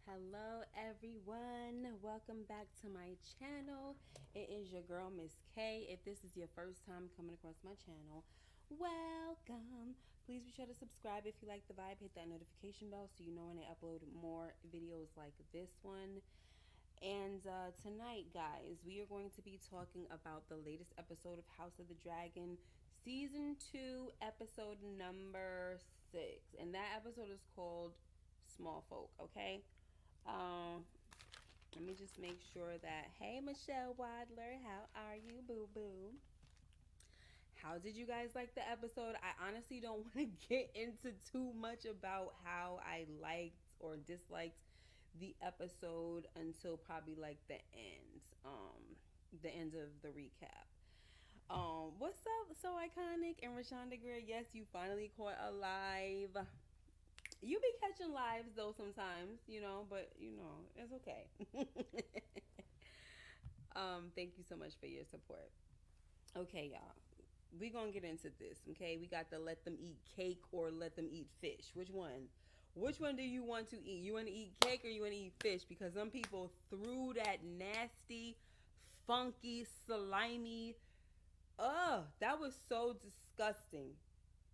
Hello everyone, welcome back to my channel. It is your girl Miss K. If this is your first time coming across my channel, welcome. Please be sure to subscribe if you like the vibe. Hit that notification bell so you know when I upload more videos like this one. And tonight, guys, we are going to be talking about the latest episode of House of the Dragon, season 2, episode number 6. And that episode is called Smallfolk, okay? Um, Let me just make sure that, hey, Michelle Wadler, how are you, boo boo? How did you guys like the episode? I honestly don't want to get into too much about how I liked or disliked the episode until probably like the end of the recap. What's up, so iconic and Rashonda Greer? Yes, you finally caught a live. You be catching lives though sometimes, but it's okay. Thank you so much for your support. Okay, y'all. We gonna get into this, okay? We got the let them eat cake or let them eat fish. Which one? Which one do you want to eat? You want to eat cake or you want to eat fish? Because some people threw that nasty, funky, slimy. That was so disgusting.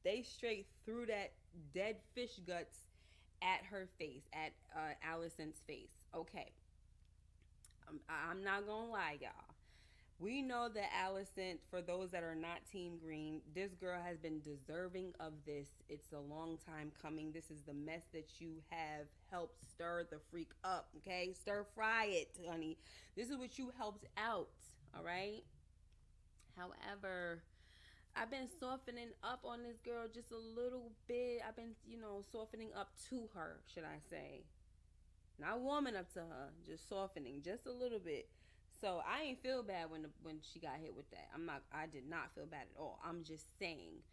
They straight threw that dead fish guts at her face, at Allison's face. Okay, I'm not gonna lie, y'all. We know that Allison, for those that are not Team Green, this girl has been deserving of this. It's a long time coming. This is the mess that you have helped stir the freak up, okay? Stir fry it, honey. This is what you helped out, all right? However, I've been softening up on this girl just a little bit. I've been, softening up to her, should I say. Not warming up to her, just softening just a little bit. So I ain't feel bad when she got hit with that. I did not feel bad at all. I'm just saying,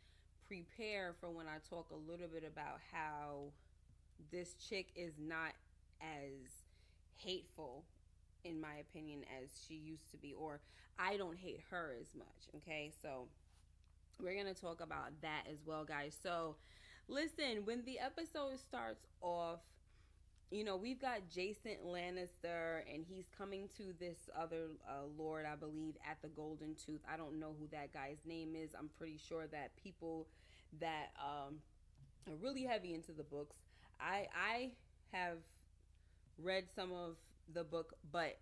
prepare for when I talk a little bit about how this chick is not as hateful in my opinion as she used to be, or I don't hate her as much. Okay, so we're gonna talk about that as well, guys. So listen, when the episode starts off, we've got Jason Lannister, and he's coming to this other lord, I believe, at the Golden Tooth. I don't know who that guy's name is. I'm pretty sure that people that are really heavy into the books, I have read some of the book, but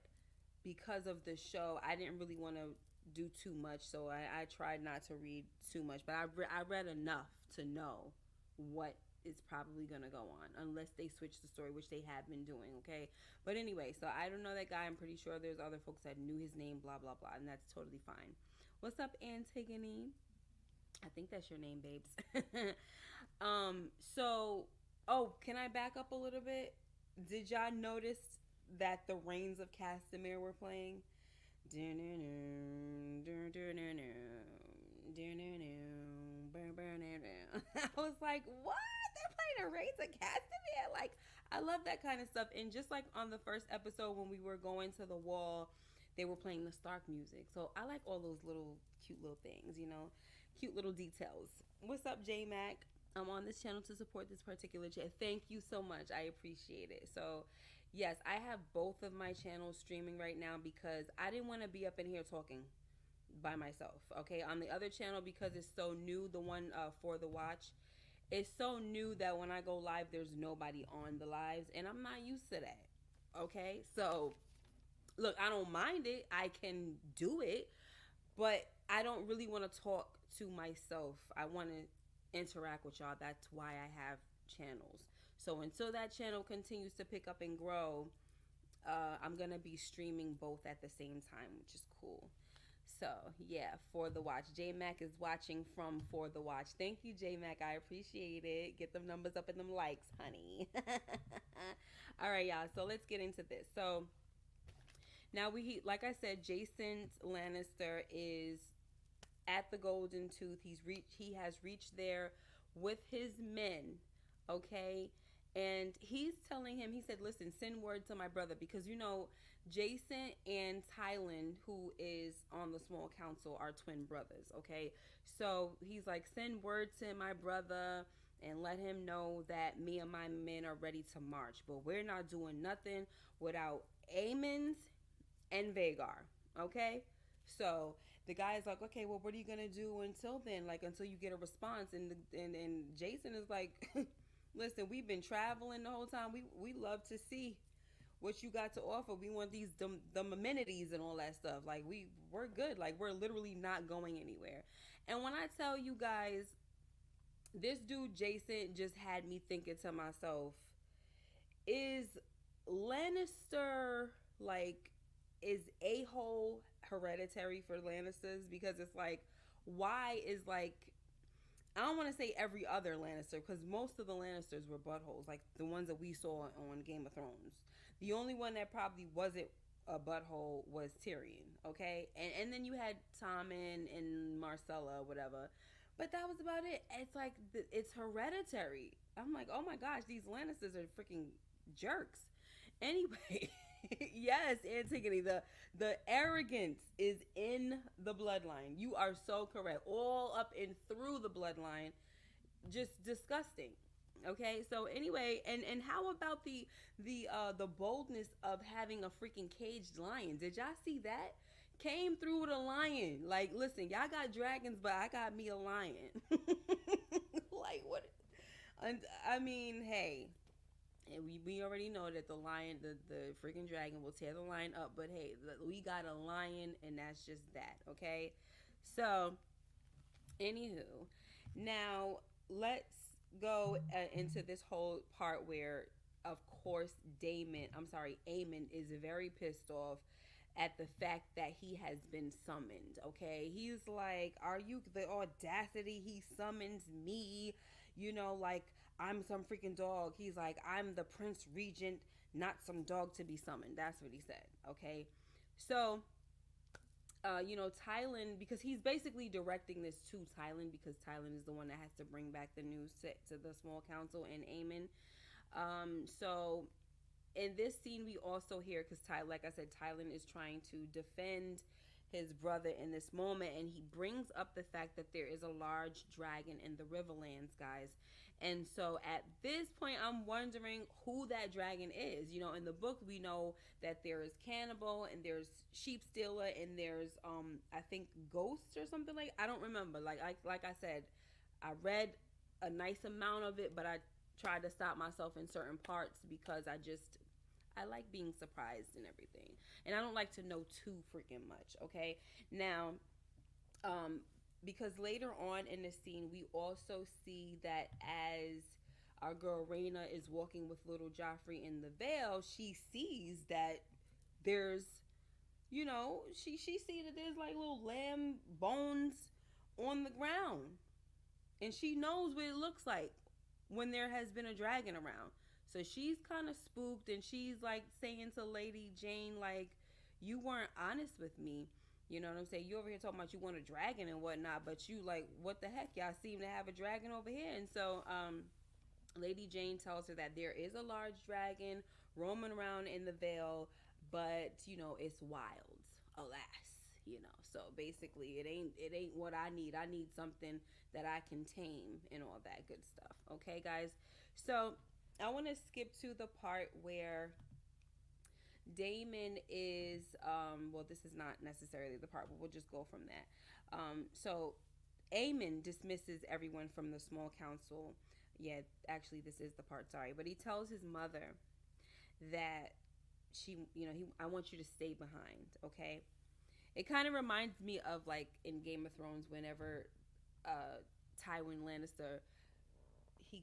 because of the show, I didn't really want to do too much, so I tried not to read too much. But I read enough to know what is probably gonna go on, unless they switch the story, which they have been doing. Okay, but anyway, so I don't know that guy. I'm pretty sure there's other folks that knew his name, blah blah blah, and that's totally fine. What's up, Antigone? I think that's your name, babes. So, oh, can I back up a little bit? Did y'all notice that the Reigns of Castamere were playing? I was like, what? They're playing a Reigns of Castamere? Like, I love that kind of stuff. And just like on the first episode when we were going to the wall, they were playing the Stark music. So I like all those little cute little things, cute little details. What's up, J Mac? I'm on this channel to support this particular channel. Thank you so much. I appreciate it. So, yes, I have both of my channels streaming right now because I didn't want to be up in here talking by myself. Okay, on the other channel, because it's so new, the one for the watch, it's so new that when I go live, there's nobody on the lives, and I'm not used to that. Okay, so look, I don't mind it. I can do it, but I don't really want to talk to myself. I want to interact with y'all. That's why I have channels. So until that channel continues to pick up and grow, I'm going to be streaming both at the same time, which is cool. So, yeah, For the Watch. J Mac is watching from For the Watch. Thank you, J Mac. I appreciate it. Get them numbers up and them likes, honey. All right, y'all. So, let's get into this. So, now like I said, Jason Lannister is at the Golden Tooth. He has reached there with his men, okay? And he's telling him, he said, listen, send word to my brother, because Jason and Tylan, who is on the small council, are twin brothers, okay? So he's like, send word to my brother and let him know that me and my men are ready to march. But we're not doing nothing without Aemond and Vagar. Okay? So the guy's like, okay, well, what are you gonna do until then? Like until you get a response? And Jason is like, listen, we've been traveling the whole time. We love to see what you got to offer. We want these the amenities and all that stuff. Like we're good. Like we're literally not going anywhere. And when I tell you guys, this dude Jason just had me thinking to myself, is Lannister like is a hole hereditary for Lannisters? Because it's like, why is like, I don't want to say every other Lannister because most of the Lannisters were buttholes, like the ones that we saw on Game of Thrones. The only one that probably wasn't a butthole was Tyrion, okay? And then you had Tommen and Marcella, whatever. But that was about it. It's like it's hereditary. I'm like, oh my gosh, these Lannisters are freaking jerks. Anyway, yes, Antigone, the arrogance is in the bloodline. You are so correct. All up and through the bloodline, just disgusting. Okay, so anyway, and how about the boldness of having a freaking caged lion? Did y'all see that? Came through with a lion. Like, listen, y'all got dragons, but I got me a lion. Like what? And I mean, hey, and we already know that the lion, the freaking dragon will tear the lion up. But hey, we got a lion, and that's just that. Okay, so anywho, now let's go into this whole part where, of course, Aemon is very pissed off at the fact that he has been summoned. Okay, he's like, "Are you the audacity? He summons me, like I'm some freaking dog." He's like, "I'm the Prince Regent, not some dog to be summoned." That's what he said. Okay, so Tylan, because he's basically directing this to Tylan because Tylan is the one that has to bring back the news to the small council and Aemon. So in this scene, we also hear, because like I said, Tylan is trying to defend his brother in this moment, and he brings up the fact that there is a large dragon in the Riverlands, guys. And so at this point, I'm wondering who that dragon is. In the book, we know that there is Cannibal and there's Sheep Stealer and there's I think Ghost or something, like, I don't remember. Like I said, I read a nice amount of it, but I tried to stop myself in certain parts because I like being surprised and everything. And I don't like to know too freaking much, okay? Now, because later on in the scene, we also see that as our girl Raina is walking with little Joffrey in the Vale, she sees that there's, she sees that there's like little lamb bones on the ground. And she knows what it looks like when there has been a dragon around. So she's kind of spooked, and she's like saying to Lady Jane, like, "You weren't honest with me." You know what I'm saying? You over here talking about you want a dragon and whatnot, but you like, what the heck? Y'all seem to have a dragon over here. And so Lady Jane tells her that there is a large dragon roaming around in the Vale, but it's wild, alas. So basically it ain't what I need. I need something that I can tame and all that good stuff. Okay, guys. So I want to skip to the part where Damon is, well, this is not necessarily the part, but we'll just go from that. So Aemon dismisses everyone from the small council. Yeah, actually, this is the part, sorry. But he tells his mother that I want you to stay behind, okay? It kind of reminds me of, like, in Game of Thrones, whenever Tywin Lannister, he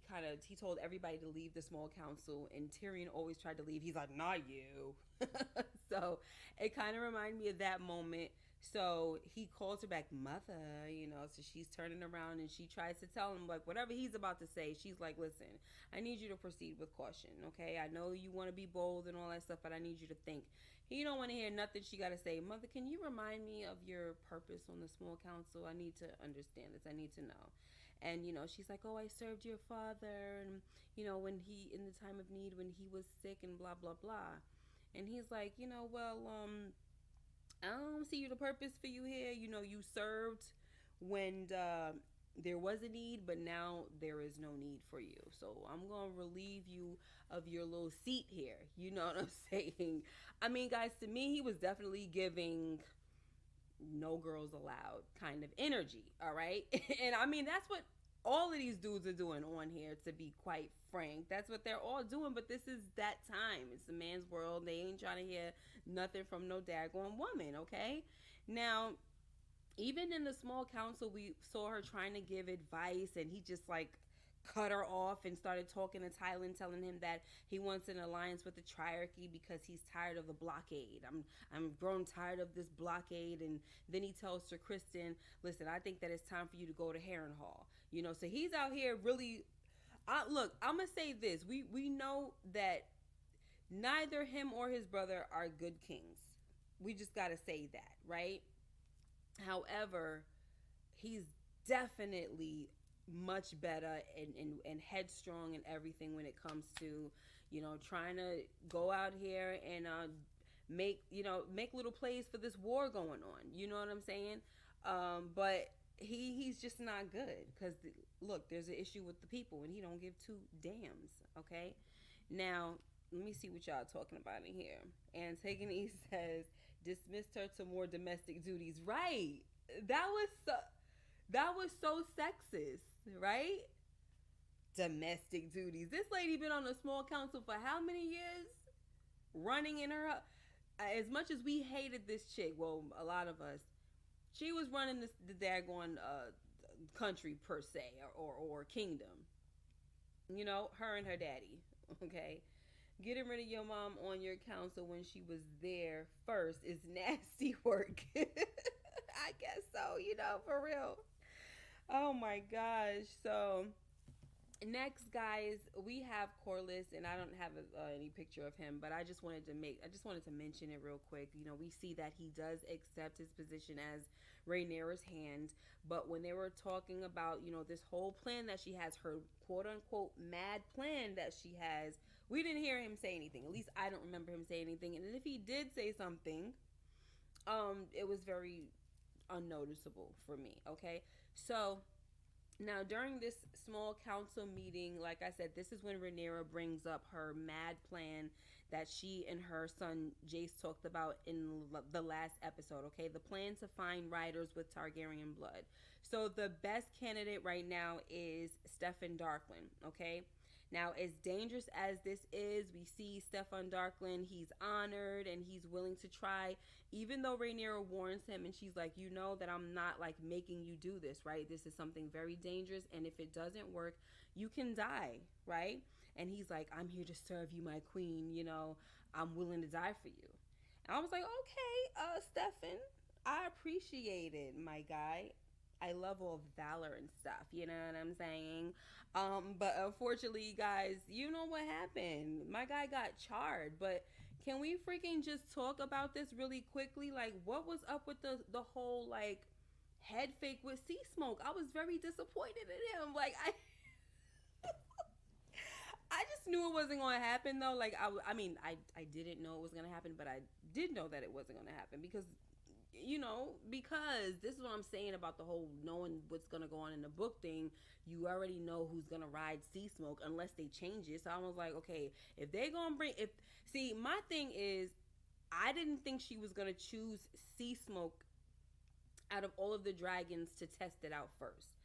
told everybody to leave the small council, and Tyrion always tried to leave. He's like, "Not you." So it kind of reminded me of that moment. So he calls her back, "Mother," so she's turning around and she tries to tell him, like, whatever he's about to say. She's like, "Listen, I need you to proceed with caution, okay? I know you want to be bold and all that stuff, but I need you to think." He don't want to hear nothing she got to say. "Mother, can you remind me of your purpose on the small council? I need to understand this. I need to know." And she's like, "Oh, I served your father, and when he, in the time of need, when he was sick, and blah blah blah." And he's like, "Well, I don't see the purpose for you here. You served when there was a need, but now there is no need for you. So I'm going to relieve you of your little seat here. You know what I'm saying? I mean, guys, to me, he was definitely giving no girls allowed kind of energy. All right. And I mean, that's what all of these dudes are doing on here, to be quite frank. That's what they're all doing. But this is that time. It's a man's world. They ain't trying to hear nothing from no daggone woman. Okay. Now, even in the small council, we saw her trying to give advice, and he just like cut her off and started talking to Thailand, telling him that he wants an alliance with the Triarchy because he's tired of the blockade. I'm grown tired of this blockade. And then he tells Sir Kristen, listen, I think that it's time for you to go to Harrenhal. You know, so he's out here really. Look, I'm gonna say this: we know that neither him or his brother are good kings. We just gotta say that, right? However, he's definitely much better and headstrong and everything when it comes to, you know, trying to go out here and make little plays for this war going on. You know what I'm saying? But he's just not good because look, there's an issue with the people and he don't give two dams. Okay, now let me see what y'all talking about in here. Antigone says dismissed her to more domestic duties. Right. That was so sexist, right? Domestic duties. This lady been on the small council for how many years? Running in her, as much as we hated this chick, well, a lot of us, she was running the daggone country per se, or kingdom. You know, her and her daddy. Okay. Getting rid of your mom on your council when she was there first is nasty work. I guess so, you know, for real. Oh my gosh. So next, guys, we have Corliss, and I don't have any picture of him, but I just wanted to mention it real quick. You know, we see that he does accept his position as Rhaenyra's hand, but when they were talking about, you know, this whole plan that she has, her quote unquote mad plan that she has, we didn't hear him say anything. At least I don't remember him saying anything. And if he did say something, it was very unnoticeable for me. Okay, so now during this small council meeting, like I said, this is when Rhaenyra brings up her mad plan that she and her son Jace talked about in the last episode. Okay, the plan to find riders with Targaryen blood. So the best candidate right now is Steffon Darklyn. Okay, now, as dangerous as this is, we see Steffon Darklyn, he's honored and he's willing to try, even though Rhaenyra warns him and she's like, you know that I'm not like making you do this, right? This is something very dangerous, and if it doesn't work, you can die, right? And he's like, I'm here to serve you, my queen, you know, I'm willing to die for you. And I was like, okay, Steffon, I appreciate it, my guy. I love all valor and stuff, you know what I'm saying? But unfortunately, guys, you know what happened. My guy got charred, but can we freaking just talk about this really quickly? Like, what was up with the whole, like, head fake with Sea Smoke? I was very disappointed in him. Like, I just knew it wasn't going to happen, though. Like, I mean, I didn't know it was going to happen, but I did know that it wasn't going to happen because, you know, because this is what I'm saying about the whole knowing what's going to go on in the book thing. You already know who's going to ride Sea Smoke unless they change it. So I was like, okay, if they're going to see, my thing is, I didn't think she was going to choose Sea Smoke out of all of the dragons to test it out first.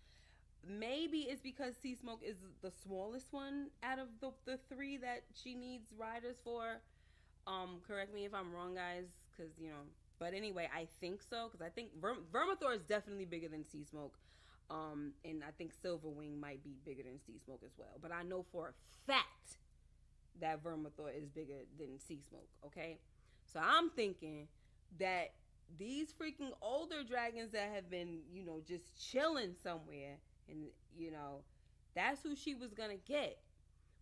Maybe it's because Sea Smoke is the smallest one out of the three that she needs riders for. Correct me if I'm wrong, guys, because, you know, but anyway, I think so, because I think Vermithor is definitely bigger than Sea Smoke. And I think Silverwing might be bigger than Sea Smoke as well. But I know for a fact that Vermithor is bigger than Sea Smoke, okay? So I'm thinking that these freaking older dragons that have been, you know, just chilling somewhere, and, you know, that's who she was gonna get.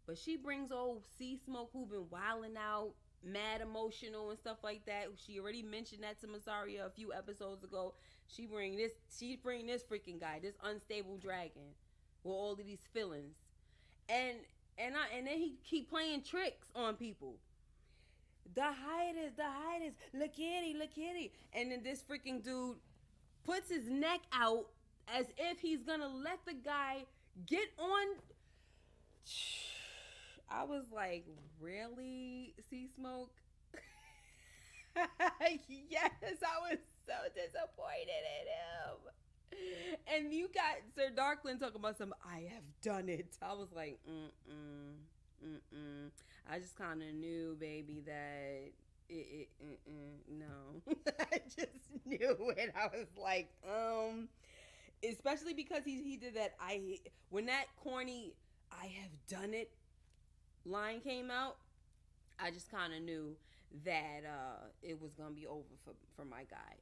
But she brings old Sea Smoke, who been wilding out, mad emotional and stuff like that. She already mentioned that to Mysaria a few episodes ago. She bring this freaking guy, this unstable dragon, with all of these feelings, and then he keep playing tricks on people. The hiders, look kitty, and then this freaking dude puts his neck out as if he's gonna let the guy get on. I was like, really, Sea Smoke? Yes, I was so disappointed in him. And you got Sir Darkland talking about some, I have done it. I was like, I just kind of knew, baby, that no. I just knew it. I was like, especially because he did that. When that corny "I have done it" line came out, I just kind of knew that it was gonna be over for my guy,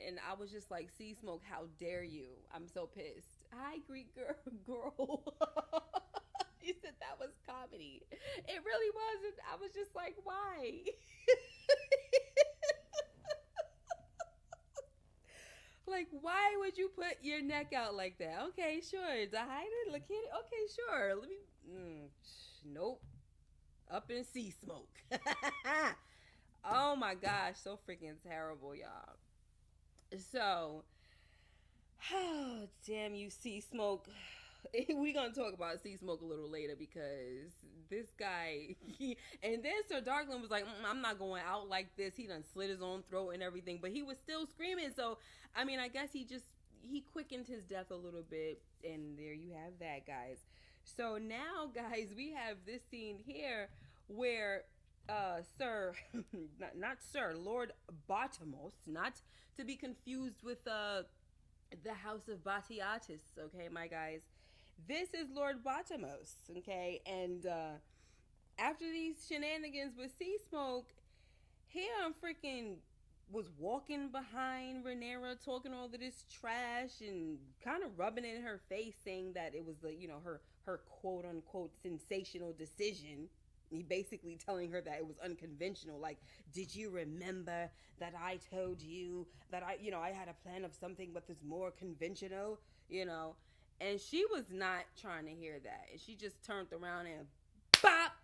and I was just like, "Sea Smoke, how dare you?" I'm so pissed. Hi, Greek girl. You said that was comedy. It really wasn't. I was just like, why? Like, why would you put your neck out like that? Okay, sure. To hide it, look at it. Okay, sure. Let me. Nope. Up in Sea Smoke. Oh my gosh, so freaking terrible, y'all. So, damn you, Sea Smoke. We're gonna talk about Sea Smoke a little later because this guy, and then Sir Darkland was like, I'm not going out like this. He done slit his own throat and everything, but he was still screaming. So, I mean, I guess he quickened his death a little bit, and there you have that, guys. So now, guys, we have this scene here where Sir, not Sir, Lord Bartimos, not to be confused with the House of Batiatus, okay, my guys. This is Lord Bartimos, okay, and after these shenanigans with Sea Smoke, here I'm freaking was walking behind Rhaenyra, talking all of this trash and kind of rubbing it in her face, saying that it was the her quote unquote sensational decision. He basically telling her that it was unconventional. Like, did you remember that I told you that I had a plan of something but it's more conventional, And she was not trying to hear that. And she just turned around and bop,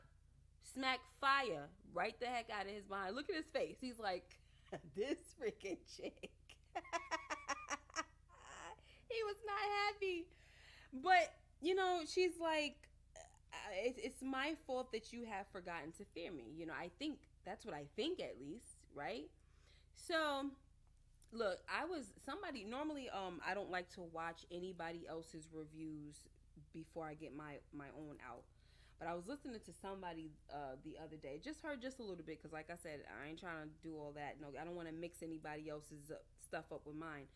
smack fire right the heck out of his behind. Look at his face. He's like, this freaking chick. He was not happy. But, she's like, it's my fault that you have forgotten to fear me. I think that's what I think, at least, right? So, look, normally I don't like to watch anybody else's reviews before I get my own out. But I was listening to somebody the other day, just heard just a little bit, because like I said, I ain't trying to do all that. No, I don't want to mix anybody else's stuff up with mine.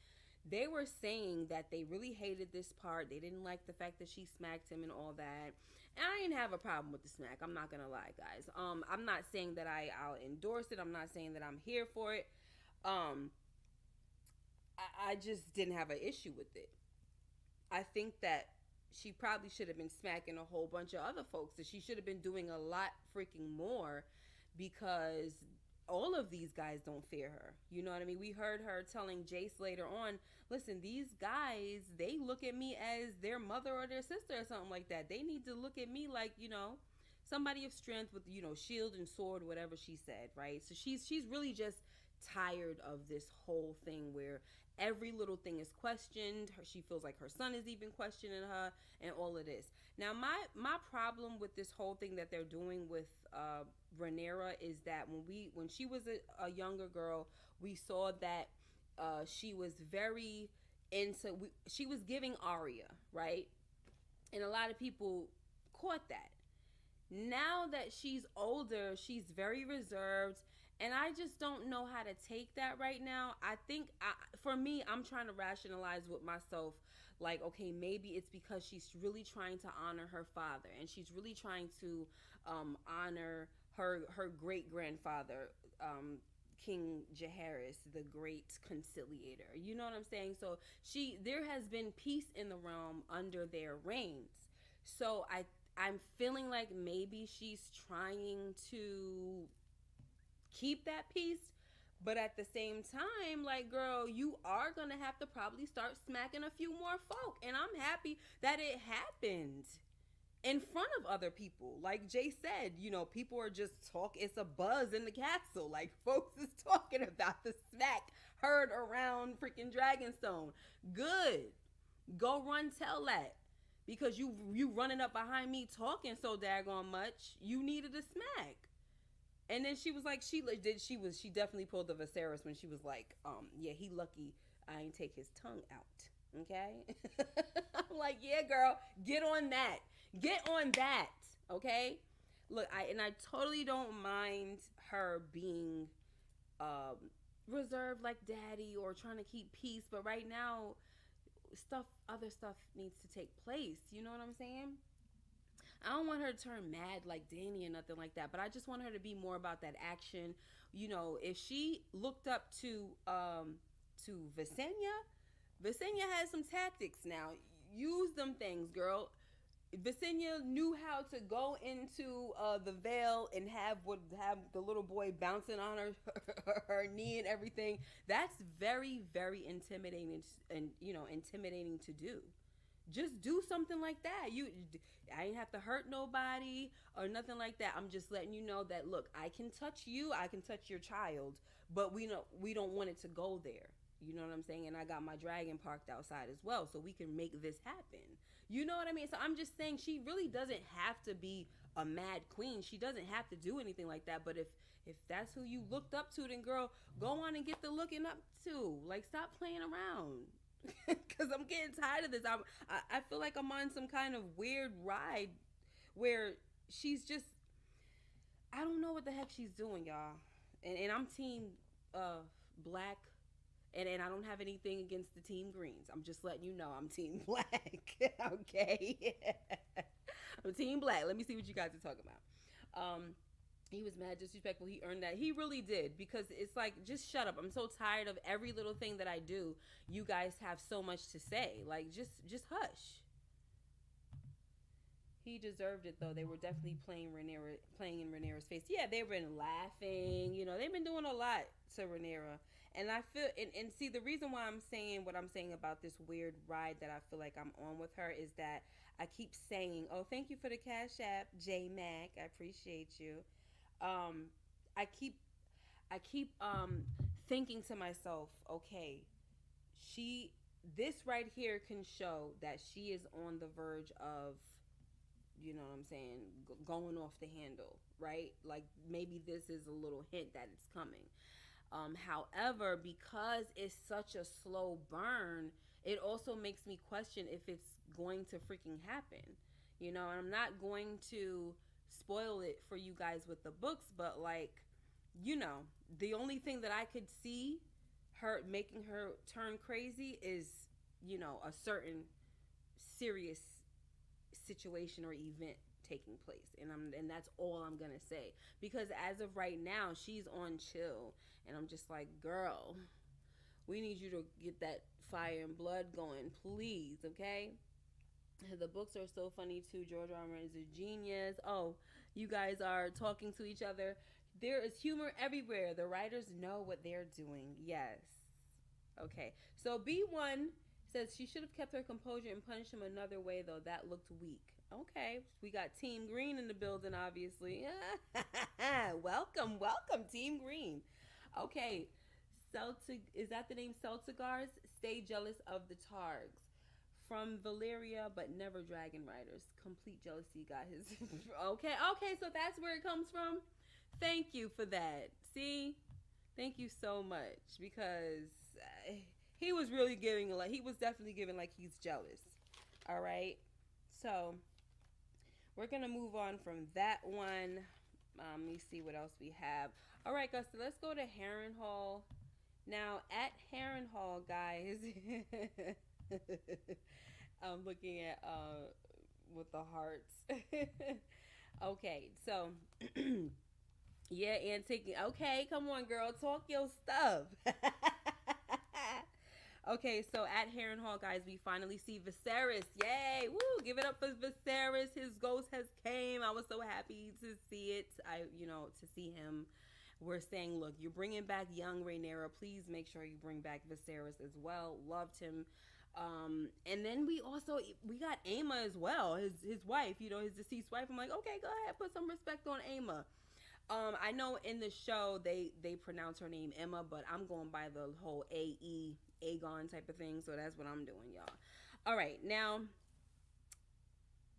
They were saying that they really hated this part. They didn't like the fact that she smacked him and all that. And I didn't have a problem with the smack. I'm not gonna lie, guys. I'm not saying that I'll endorse it. I'm not saying that I'm here for it. I just didn't have an issue with it. I think that she probably should have been smacking a whole bunch of other folks. That she should have been doing a lot freaking more, because all of these guys don't fear her. You know what I mean? We heard her telling Jace later on, listen, these guys, they look at me as their mother or their sister or something like that. They need to look at me like, somebody of strength with, shield and sword, whatever she said, right? So she's really just tired of this whole thing where every little thing is questioned. She feels like her son is even questioning her and all of this. Now, my problem with this whole thing that they're doing with Rhaenyra is that when she was a younger girl, we saw that she was very she was giving Arya, right? And a lot of people caught that. Now that she's older, she's very reserved, and I just don't know how to take that right now. I think, for me, I'm trying to rationalize with myself, like, okay, maybe it's because she's really trying to honor her father, and she's really trying to honor her great-grandfather, King Jaehaerys, the great conciliator. You know what I'm saying? So there has been peace in the realm under their reigns. So I'm feeling like maybe she's trying to keep that peace, but at the same time, like, girl, you are gonna have to probably start smacking a few more folk. And I'm happy that it happened in front of other people. Like Jay said, people are just it's a buzz in the castle. Like, folks is talking about the smack heard around freaking Dragonstone. Good. Go run tell that. Because you running up behind me talking so daggone much, you needed a smack. And then she was like, she definitely pulled the Viserys when she was like, yeah, he lucky I ain't take his tongue out. Okay? I'm like, yeah, girl, get on that. Get on that. Okay? Look, I totally don't mind her being um reserved like daddy or trying to keep peace, but right now other stuff needs to take place. You know what I'm saying? I don't want her to turn mad like Danny or nothing like that, but I just want her to be more about that action. You know, if she looked up to Visenya, Visenya has some tactics now. Use them things, girl. Visenya knew how to go into the veil and have the little boy bouncing on her knee and everything. That's very very intimidating and intimidating to do. Just do something like that. I ain't have to hurt nobody or nothing like that. I'm just letting you know that look, I can touch you, I can touch your child, but we don't want it to go there. You know what I'm saying? And I got my dragon parked outside as well, so we can make this happen. You know what I mean? So I'm just saying she really doesn't have to be a mad queen. She doesn't have to do anything like that. But if that's who you looked up to, then girl, go on and get the looking up to. Like, stop playing around. Because I'm getting tired of this. I feel like I'm on some kind of weird ride where she's just, I don't know what the heck she's doing, y'all. And I'm team black, and I don't have anything against the team greens. I'm just letting you know I'm team black. Okay? I'm team black. Let me see what you guys are talking about. He was mad disrespectful. He earned that. He really did, because it's like, just shut up. I'm so tired of every little thing that I do. You guys have so much to say. Like, just hush. He deserved it though. They were definitely playing in Rhaenyra's face. Yeah, they've been laughing. You know, they've been doing a lot to Rhaenyra. And I feel and see, the reason why I'm saying what I'm saying about this weird ride that I feel like I'm on with her is that I keep saying, "Oh, thank you for the Cash App, J Mac. I appreciate you." Um, I keep thinking to myself, okay, she this right here can show that she is on the verge of, you know what I'm saying, going off the handle, right? Like, maybe this is a little hint that it's coming. However, because it's such a slow burn, it also makes me question if it's going to freaking happen. You know, and I'm not going to spoil it for you guys with the books, but like, you know, the only thing that I could see her making her turn crazy is, you know, a certain serious situation or event taking place, and that's all I'm gonna say, because as of right now she's on chill, and I'm just like, girl, we need you to get that fire and blood going, please. Okay? The books are so funny too. George R. R. Martin is a genius. Oh, you guys are talking to each other. There is humor everywhere. The writers know what they're doing. Yes. Okay. So B1 says she should have kept her composure and punished him another way, though. That looked weak. Okay. We got Team Green in the building, obviously. Welcome, Team Green. Okay. Is that the name? Celtigars? Stay jealous of the Targs. From Valyria, but never Dragon Riders. Complete jealousy got his. Okay, so that's where it comes from. Thank you for that. See? Thank you so much, because he was really giving, like, he was definitely giving like he's jealous. All right? So, we're going to move on from that one. Let me see what else we have. All right, guys, so let's go to Harrenhal. Now, at Harrenhal, guys, I'm looking at with the hearts. Okay, so yeah, and taking. Okay, come on, girl, talk your stuff. Okay, so at Harrenhal, guys, we finally see Viserys. Yay! Woo! Give it up for Viserys. His ghost has came. I was so happy to see it. To see him. We're saying, look, you're bringing back young Rhaenyra. Please make sure you bring back Viserys as well. Loved him. And then we got Aemond as well, his wife, his deceased wife. I'm like, okay, go ahead, put some respect on Aemond. I know in the show they pronounce her name Emma, but I'm going by the whole Aegon type of thing, so that's what I'm doing, y'all. All right, now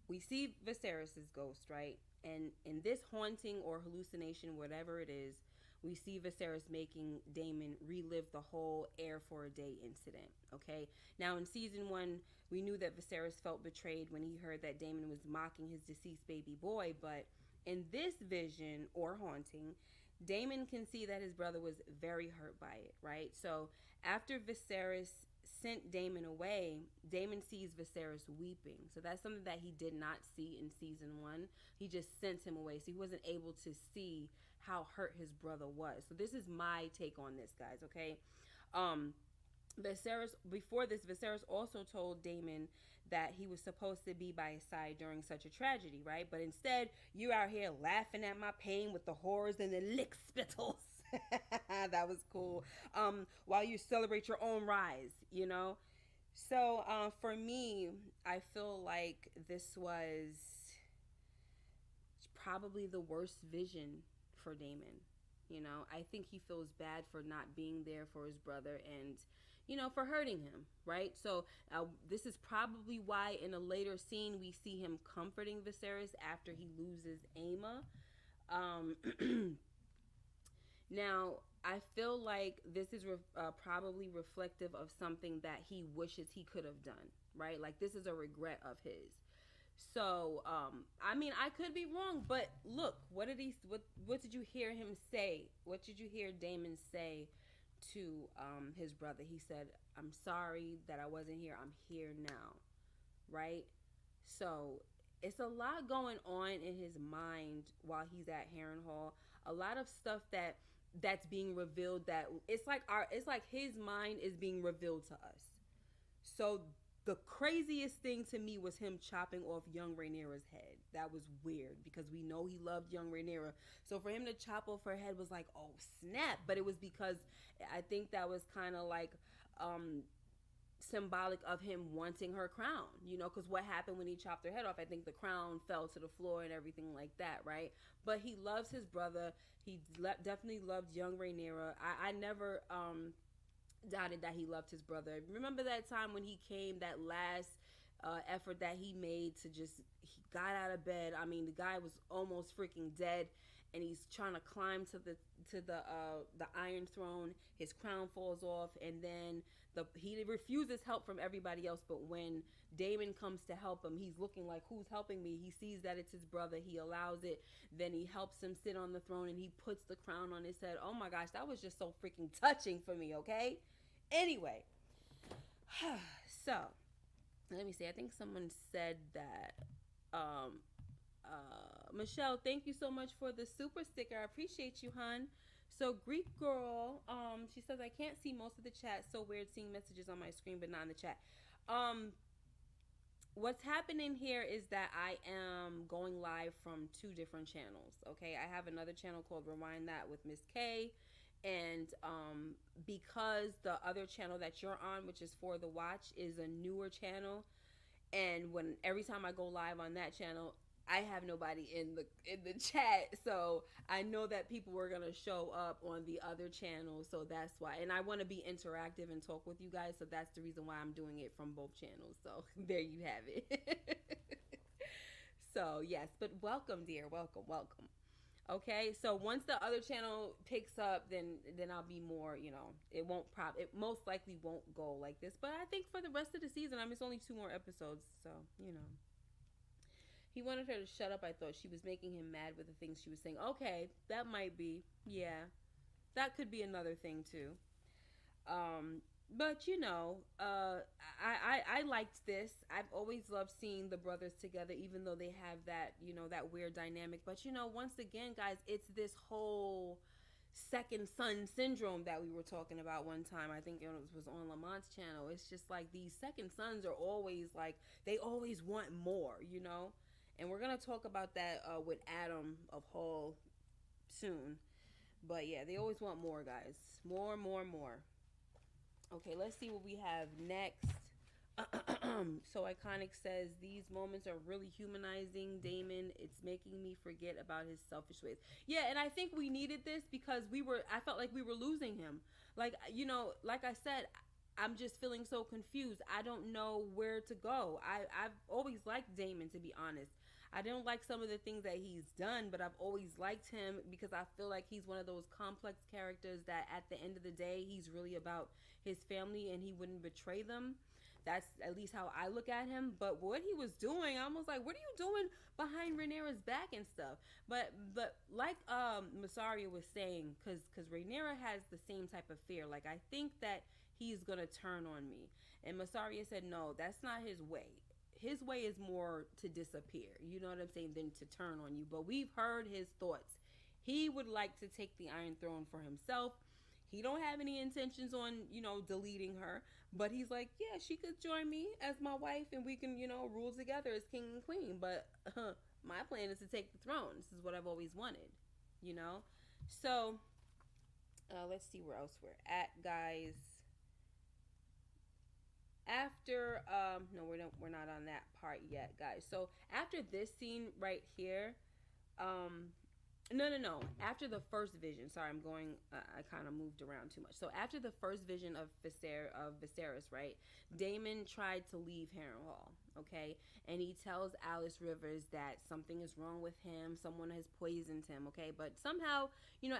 we see Viserys's ghost, right? And in this haunting or hallucination, whatever it is, we see Viserys making Daemon relive the whole Air for a Day incident. Okay. Now in season one, we knew that Viserys felt betrayed when he heard that Daemon was mocking his deceased baby boy, but in this vision or haunting, Daemon can see that his brother was very hurt by it, right? So after Viserys sent Daemon away, Daemon sees Viserys weeping. So that's something that he did not see in season one. He just sent him away. So he wasn't able to see how hurt his brother was. So this is my take on this, guys, okay? Um, Viserys, before this, Viserys also told Daemon that he was supposed to be by his side during such a tragedy, right? But instead, you're out here laughing at my pain with the horrors and the lick spittles. That was cool. While you celebrate your own rise, you know? So for me, I feel like this was probably the worst vision for Daemon. You know, I think he feels bad for not being there for his brother and, you know, for hurting him, right? So this is probably why in a later scene we see him comforting Viserys after he loses Aemond. Now, I feel like this is probably reflective of something that he wishes he could have done, right? Like this is a regret of his. So, I mean, I could be wrong, but look, what did you hear him say? What did you hear Daemon say to his brother? He said, "I'm sorry that I wasn't here. I'm here now." Right? So, it's a lot going on in his mind while he's at Harrenhal. A lot of stuff that's being revealed that it's like his mind is being revealed to us. So the craziest thing to me was him chopping off young Rhaenyra's head. That was weird because we know he loved young Rhaenyra. So for him to chop off her head was like, oh snap! But it was because I think that was kind of like symbolic of him wanting her crown. You know, because what happened when he chopped her head off? I think the crown fell to the floor and everything like that, right? But he loves his brother. He definitely loved young Rhaenyra. I never doubted that he loved his brother. Remember that time when he came, that last effort that he made to just, he got out of bed. I mean, the guy was almost freaking dead, and he's trying to climb to the Iron Throne. His crown falls off, and then he refuses help from everybody else. But when Daemon comes to help him, he's looking like, who's helping me? He sees that it's his brother. He allows it. Then he helps him sit on the throne, and he puts the crown on his head. Oh my gosh, that was just so freaking touching for me. Okay. Anyway, so let me see. I think someone said that. Michelle, thank you so much for the super sticker. I appreciate you, hun. So Greek girl, she says I can't see most of the chat. So weird seeing messages on my screen, but not in the chat. What's happening here is that I am going live from two different channels. Okay, I have another channel called Rewind That with Miss K. And because the other channel that you're on, which is For the Watch, is a newer channel, and when every time I go live on that channel, I have nobody in the chat, so I know that people were gonna show up on the other channel, so that's why. And I want to be interactive and talk with you guys, so that's the reason why I'm doing it from both channels. So there you have it. So yes, but welcome, dear, welcome. Okay, so once the other channel picks up, then I'll be more, you know, it most likely won't go like this. But I think for the rest of the season, it's only 2 more episodes, so you know. He wanted her to shut up. I thought she was making him mad with the things she was saying. Okay, that might be, yeah, that could be another thing too. But you know, I liked this. I've always loved seeing the brothers together, even though they have that, you know, that weird dynamic. But you know, once again, guys, it's this whole second son syndrome that we were talking about one time. I think it was on Lamont's channel. It's just like these second sons are always like, they always want more, you know. And we're gonna talk about that with Adam of Hall soon. But yeah, they always want more, guys. More. Okay, let's see what we have next. So Iconic says these moments are really humanizing Daemon. It's making me forget about his selfish ways. Yeah, and I think we needed this because I felt like we were losing him. Like, you know, like I said, I'm just feeling so confused. I don't know where to go. I've always liked Damon, to be honest. I don't like some of the things that he's done, but I've always liked him because I feel like he's one of those complex characters that at the end of the day, he's really about his family and he wouldn't betray them. That's at least how I look at him. But what he was doing, I was like, what are you doing behind Rhaenyra's back and stuff? But like Masaria was saying, because Rhaenyra has the same type of fear. Like I think that he's gonna turn on me. And Masaria said, no, that's not his way. His way is more to disappear. You know what I'm saying? Than to turn on you. But we've heard his thoughts. He would like to take the Iron Throne for himself. He don't have any intentions on, deleting her. But he's like, yeah, she could join me as my wife and we can, rule together as king and queen. But my plan is to take the throne. This is what I've always wanted, you know? So, let's see where else we're at, guys. After no, we're not on that part yet, guys. So after this scene right here, um no. After the first vision, sorry, I'm going. I kind of moved around too much. So after the first vision of Viserys, right? Daemon tried to leave Harrenhal, okay, and he tells Alice Rivers that something is wrong with him. Someone has poisoned him, okay. But somehow,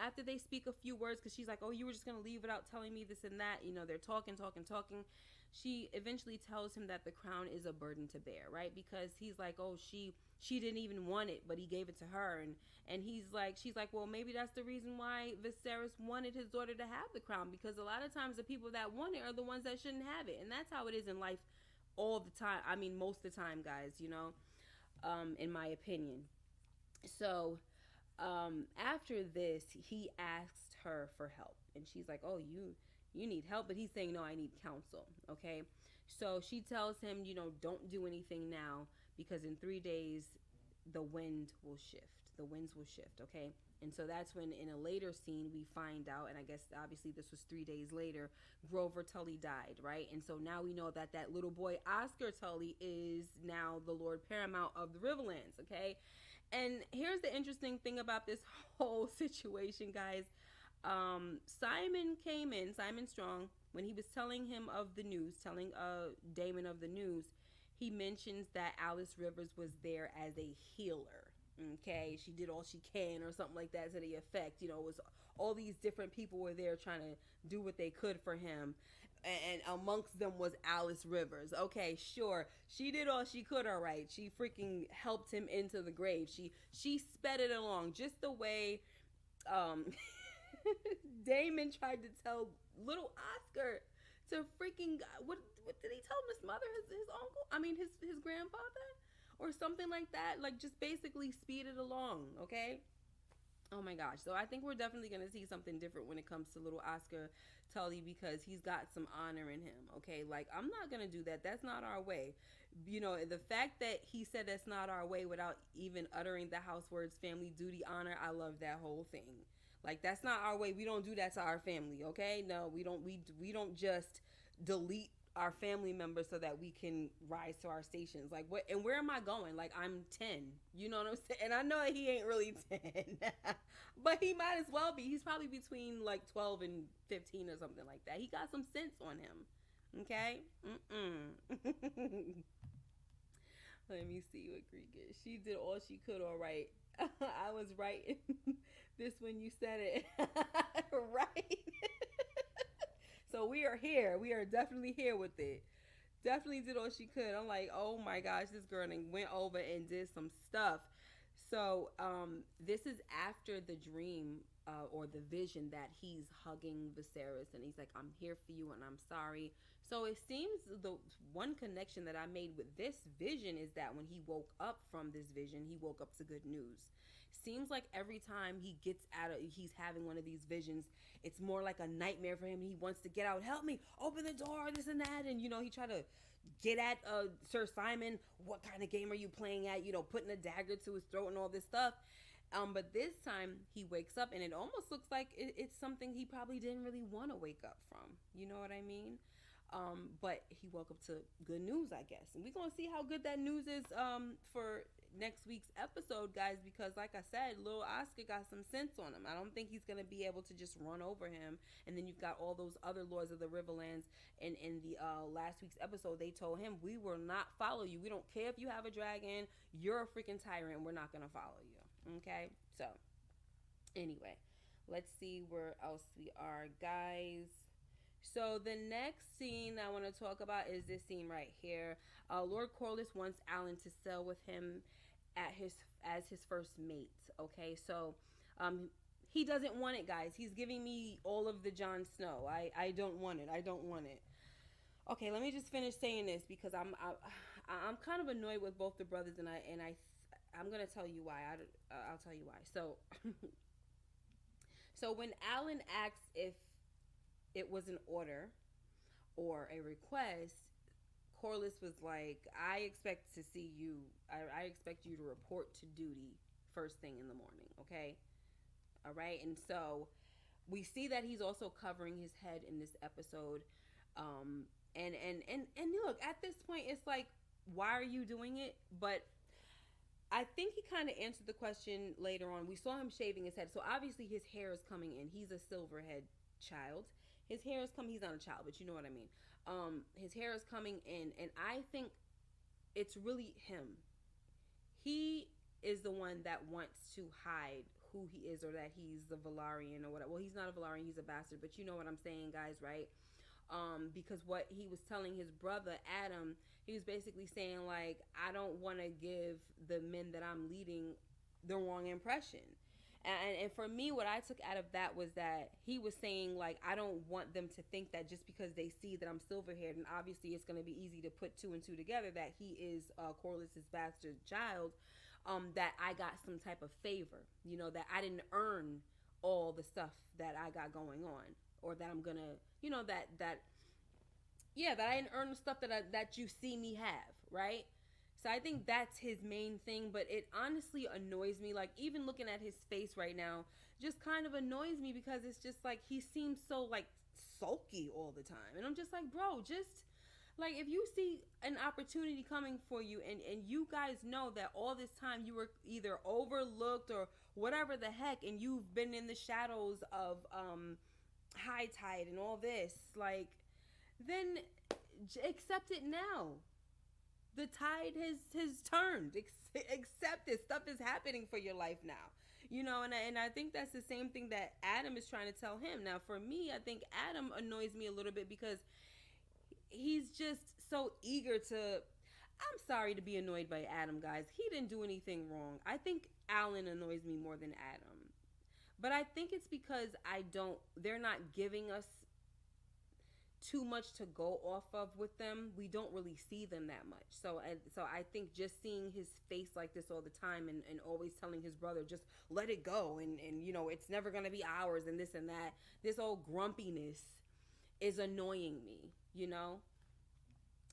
after they speak a few words, because she's like, "Oh, you were just gonna leave without telling me this and that." They're talking, talking, talking. She eventually tells him that the crown is a burden to bear, right? Because he's like, "Oh, she didn't even want it, but he gave it to her," and she's like, well, maybe that's the reason why Viserys wanted his daughter to have the crown, because a lot of times the people that want it are the ones that shouldn't have it, and that's how it is in life all the time. I mean, most of the time, guys, in my opinion. So, after this, he asked her for help, and she's like, oh, you need help, but he's saying, no, I need counsel, okay? So she tells him, don't do anything now, because in 3 days the wind will shift. The winds will shift, okay? And so that's when in a later scene we find out, and I guess obviously this was 3 days later, Grover Tully died, right? And so now we know that that little boy Oscar Tully is now the Lord Paramount of the Riverlands, okay? And here's the interesting thing about this whole situation, guys. Simon came in, Simon Strong, when he was telling him of the news, telling Damon of the news, he mentions that Alice Rivers was there as a healer. Okay, she did all she can, or something like that to the effect. It was all these different people were there trying to do what they could for him, and amongst them was Alice Rivers. Okay, sure, she did all she could. All right, she freaking helped him into the grave. She sped it along just the way um Damon tried to tell little Oscar to freaking what did he tell him? His mother, his uncle? I mean his grandfather, or something like that. Like just basically speed it along, okay? Oh my gosh. So I think we're definitely gonna see something different when it comes to little Oscar Tully, because he's got some honor in him, okay? Like I'm not gonna do that. That's not our way. The fact that he said that's not our way without even uttering the house words family, duty, honor, I love that whole thing. Like that's not our way. We don't do that to our family, okay? No, we don't. We don't just delete our family members so that we can rise to our stations. Like what? And where am I going? Like I'm 10. You know what I'm saying? And I know that he ain't really 10, but he might as well be. He's probably between like 12 and 15 or something like that. He got some sense on him. Okay. Let me see what Greek is. She did all she could. All right. I was right. This when you said it. Right. So we are here. We are definitely here with it. Definitely did all she could. I'm like, oh my gosh, this girl went over and did some stuff. So this is after the dream or the vision that he's hugging Viserys and he's like, I'm here for you and I'm sorry. So it seems the one connection that I made with this vision is that when he woke up from this vision, he woke up to good news. Seems like every time he's having one of these visions, it's more like a nightmare for him. He wants to get out, help me, open the door, this and that. And, he tried to get at Sir Simon, what kind of game are you playing at? Putting a dagger to his throat and all this stuff. But this time he wakes up and it almost looks like it's something he probably didn't really want to wake up from. You know what I mean? But he woke up to good news, I guess. And we're going to see how good that news is for next week's episode, guys, because like I said, little Oscar got some sense on him. I don't think he's gonna be able to just run over him. And then you've got all those other lords of the Riverlands. And in the last week's episode, they told him, we will not follow you. We don't care if you have a dragon. You're a freaking tyrant. We're not gonna follow you. Okay, so anyway, let's see where else we are, guys. So the next scene I want to talk about is this scene right here. Lord Corlys wants Alan to sail with him at his as his first mate. Okay, so he doesn't want it, guys. He's giving me all of the Jon Snow. I don't want it. I don't want it. Okay, let me just finish saying this because I'm kind of annoyed with both the brothers, and I'm gonna tell you why. I'll tell you why. So so when Alan asks if it was an order or a request, Corliss was like, I expect to see you, I expect you to report to duty first thing in the morning, okay? All right, and so we see that he's also covering his head in this episode. And look, at this point, it's like, why are you doing it? But I think he kind of answered the question later on. We saw him shaving his head, so obviously his hair is coming in. He's a silverhead child. His hair is coming. He's not a child, but you know what I mean. His hair is coming in, and I think it's really him. He is the one that wants to hide who he is, or that he's the Valarian or whatever. Well, he's not a Valarian. He's a bastard, but you know what I'm saying, guys, right? Because what he was telling his brother Adam, he was basically saying like, I don't want to give the men that I'm leading the wrong impression. And for me, what I took out of that was that he was saying, like, I don't want them to think that just because they see that I'm silver-haired, and obviously it's going to be easy to put two and two together, that he is Corlys's bastard child, that I got some type of favor, you know, that I didn't earn all the stuff that I got going on, or that I'm going to, you know, that I didn't earn the stuff that you see me have, right? So I think that's his main thing, but it honestly annoys me. Like, even looking at his face right now just kind of annoys me, because it's just like he seems so like sulky all the time. And I'm just like, bro, just like, if you see an opportunity coming for you, and you guys know that all this time you were either overlooked or whatever the heck, and you've been in the shadows of High Tide and all this, like, then accept it now. The tide has turned. Accept it. Stuff is happening for your life now. You know, and I think that's the same thing that Adam is trying to tell him. Now, for me, I think Adam annoys me a little bit because he's just so eager to... I'm sorry to be annoyed by Adam, guys. He didn't do anything wrong. I think Alan annoys me more than Adam. But I think it's because they're not giving us too much to go off of with them. We don't really see them that much. So I think just seeing his face like this all the time, and always telling his brother, just let it go, and you know, it's never going to be ours, and this and that, this old grumpiness is annoying me, you know?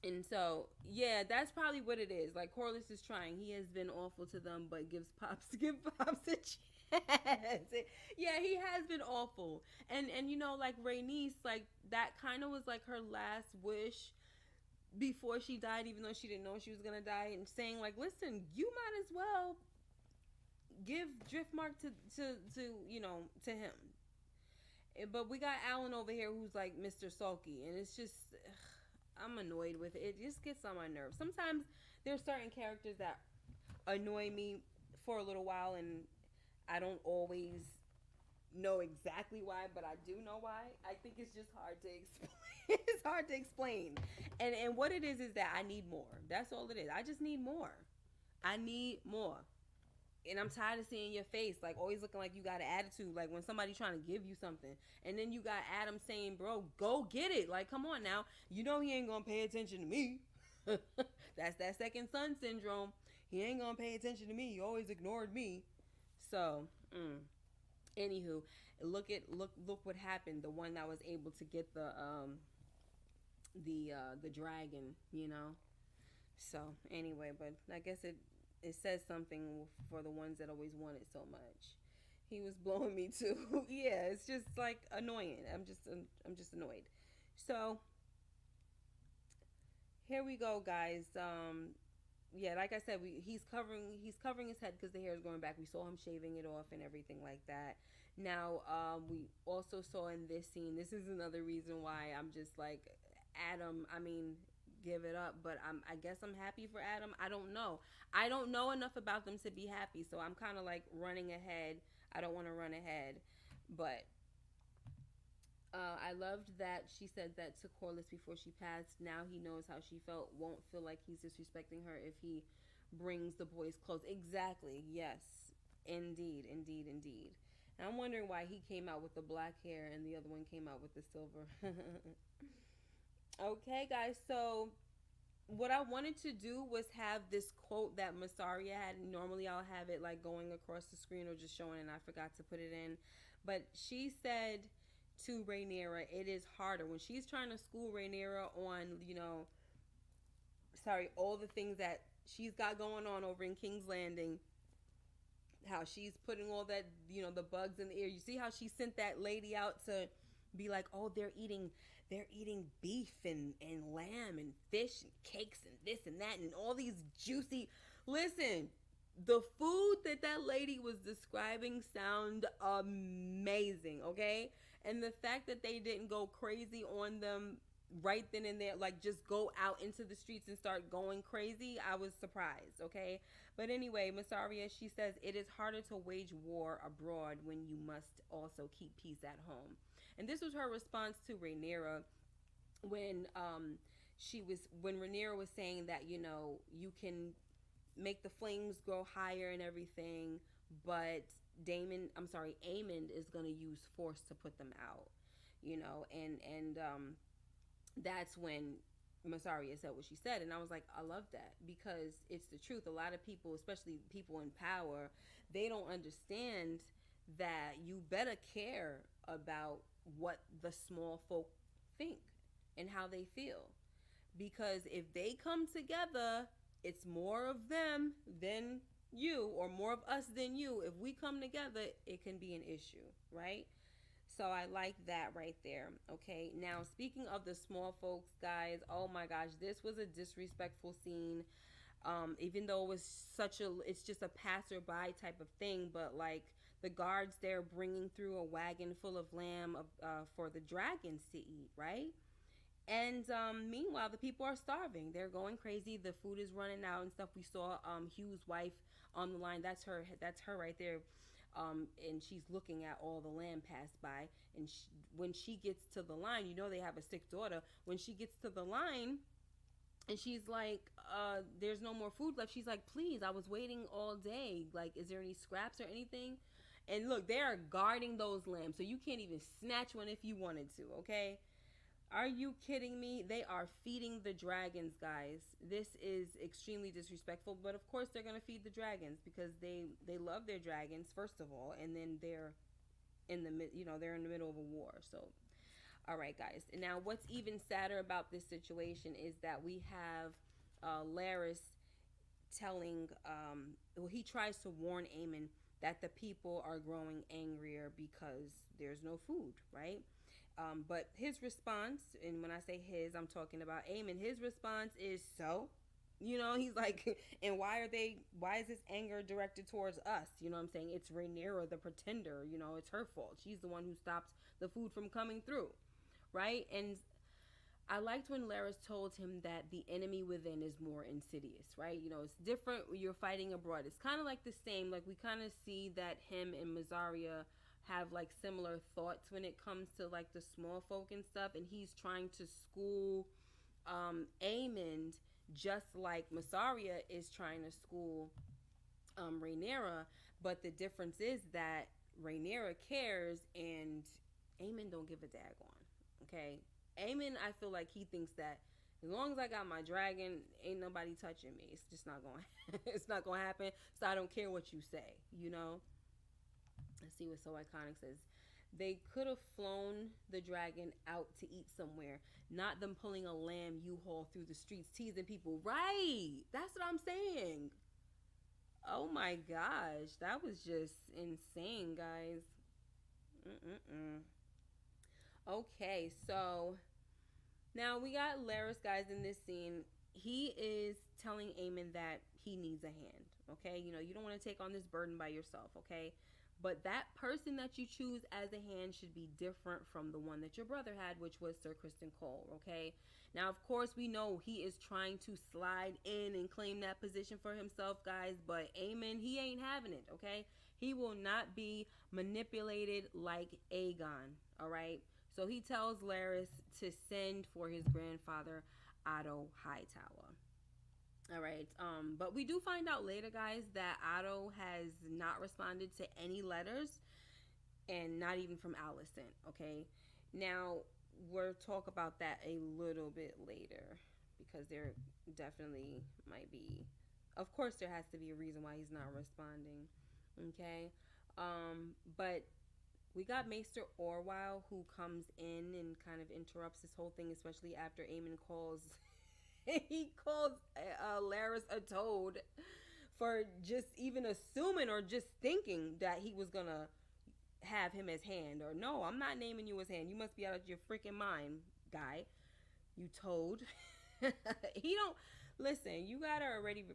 And so, yeah, that's probably what it is. Like, Corlys is trying. He has been awful to them, but give Pops a chance. Yeah, he has been awful. And you know, like, Rhaenys, like, that kind of was like her last wish before she died, even though she didn't know she was gonna die, and saying like, listen, you might as well give Driftmark to you know, to him. But we got Alan over here who's like Mr. Sulky, and it's just, I'm annoyed with it. It just gets on my nerves. Sometimes there's certain characters that annoy me for a little while, and I don't always know exactly why, but I do know why. I think it's just hard to explain. It's hard to explain. And what it is that I need more. That's all it is. I just need more. I need more. And I'm tired of seeing your face, like, always looking like you got an attitude, like when somebody trying to give you something. And then you got Adam saying, bro, go get it. Like, come on now. You know he ain't gonna pay attention to me. That's that second son syndrome. He ain't gonna pay attention to me. He always ignored me. So, anywho, look what happened. The one that was able to get the dragon, you know. So anyway, but I guess it says something for the ones that always want it so much. He was blowing me too. Yeah, it's just like annoying. I'm just annoyed. So here we go, guys. yeah, like I said, he's covering his head because the hair is growing back. We saw him shaving it off and everything like that. Now, we also saw in this scene. This is another reason why I'm just like Adam. I mean, give it up, but I guess I'm happy for Adam. I don't know. I don't know enough about them to be happy, so I'm kind of like running ahead. I don't want to run ahead, but I loved that she said that to Corliss before she passed. Now he knows how she felt. Won't feel like he's disrespecting her if he brings the boys close. Exactly. Yes. Indeed. Indeed. Indeed. And I'm wondering why he came out with the black hair and the other one came out with the silver. Okay, guys. So what I wanted to do was have this quote that Masaria had. Normally, I'll have it like going across the screen or just showing, and I forgot to put it in. But she said to Rhaenyra, it is harder when she's trying to school Rhaenyra on, sorry, all the things that she's got going on over in King's Landing. How she's putting all that, the bugs in the air. You see how she sent that lady out to be like, oh, they're eating beef and lamb and fish and cakes and this and that and all these juicy. Listen, the food that lady was describing sound amazing, okay? And the fact that they didn't go crazy on them right then and there, like just go out into the streets and start going crazy, I was surprised, okay? But anyway, Masaria, she says it is harder to wage war abroad when you must also keep peace at home. And this was her response to Rhaenyra when when Rhaenyra was saying that, you can make the flames grow higher and everything, but Aemond is going to use force to put them out, and that's when Masaria said what she said, and I was like, I love that because it's the truth. A lot of people, especially people in power, they don't understand that you better care about what the small folk think and how they feel, because if they come together, it's more of them than you, or more of us than you. If we come together, it can be an issue, right? So I like that right there. Okay, now speaking of the small folks, guys, oh my gosh, this was a disrespectful scene. Even though it's just a passerby type of thing, but like the guards there bringing through a wagon full of lamb for the dragons to eat, right? And meanwhile, the people are starving. They're going crazy. The food is running out and stuff. We saw Hugh's wife on the line. That's her. That's her right there. And she's looking at all the lamb pass by. And when she gets to the line, they have a sick daughter. When she gets to the line, and she's like, "There's no more food left." She's like, "Please, I was waiting all day. Like, is there any scraps or anything?" And look, they are guarding those lambs, so you can't even snatch one if you wanted to. Okay. Are you kidding me? They are feeding the dragons, guys. This is extremely disrespectful, but of course they're going to feed the dragons because they love their dragons first of all, and then they're they're in the middle of a war. So, all right, guys. Now, what's even sadder about this situation is that we have Laris telling he tries to warn Aemon that the people are growing angrier because there's no food, right? But his response, and when I say his, I'm talking about Aemon, his response is, so, he's like, and why is this anger directed towards us? You know what I'm saying? It's Rhaenyra, the pretender, it's her fault. She's the one who stopped the food from coming through, right? And I liked when Laris told him that the enemy within is more insidious, right? It's different when you're fighting abroad. It's kind of like the same, like we kind of see that him and Masaria have like similar thoughts when it comes to like the small folk and stuff, and he's trying to school Aemond just like Masaria is trying to school Rhaenyra, but the difference is that Rhaenyra cares and Aemond don't give a daggone. Okay, Aemond, I feel like he thinks that as long as I got my dragon, ain't nobody touching me. It's just not going it's not going to happen. So I don't care what you say, Let's see what So Iconic says. They could have flown the dragon out to eat somewhere, not them pulling a lamb U-Haul through the streets, teasing people. Right. That's what I'm saying. Oh my gosh. That was just insane, guys. Okay, so now we got Laris, guys, in this scene. he is telling Aemon that he needs a hand. Okay, you don't want to take on this burden by yourself. Okay, but that person that you choose as a hand should be different from the one that your brother had, which was Sir Kristen Cole. Okay, now of course we know he is trying to slide in and claim that position for himself, guys. But Aemon, he ain't having it. Okay, he will not be manipulated like Aegon. All right. So he tells Larys to send for his grandfather, Otto Hightower. All right. But we do find out later, guys, that Otto has not responded to any letters, and not even from Alicent. Okay. Now we'll talk about that a little bit later, because there definitely might be. Of course, there has to be a reason why he's not responding. Okay. But we got Maester Orwell, who comes in and kind of interrupts this whole thing, especially after Aemon calls he calls Larys a toad for just even assuming or just thinking that he was gonna have him as hand. Or no, I'm not naming you as hand. You must be out of your freaking mind, guy. You toad. He don't listen. You gotta already,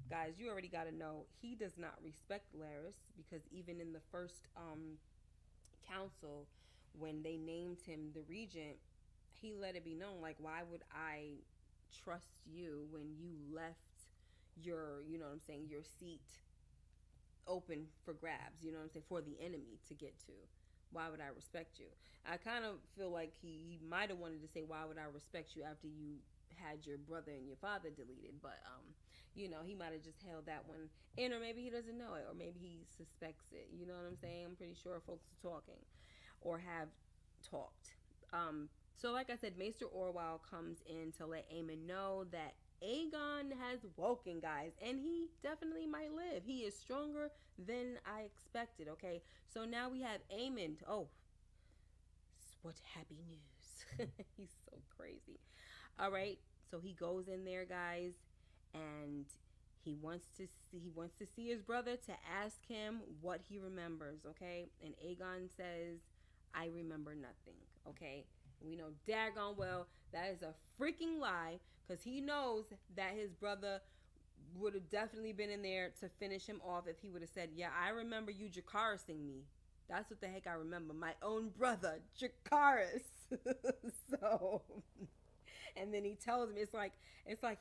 guys. You already gotta know he does not respect Larys, because even in the first council, when they named him the regent, he let it be known, like, why would I trust you when you left your, what I'm saying, your seat open for grabs, what I'm saying, for the enemy to get to? Why would I respect you? I kind of feel like he might have wanted to say, why would I respect you after you had your brother and your father deleted? But he might have just held that one in, or maybe he doesn't know it, or maybe he suspects it. You know what I'm saying? I'm pretty sure folks are talking or have talked. So like I said, Maester Orwell comes in to let Aemon know that Aegon has woken, guys, and he definitely might live. He is stronger than I expected. Okay, so now we have Aemon. Oh, what happy news. He's so crazy. All right, so he goes in there, guys, and he wants to see his brother, to ask him what he remembers. Okay, and Aegon says, I remember nothing. Okay, we know daggone well that is a freaking lie, because he knows that his brother would have definitely been in there to finish him off if he would have said, yeah, I remember you Jacarising me. That's what the heck I remember. My own brother, Jacaris. So, and then he tells him, it's like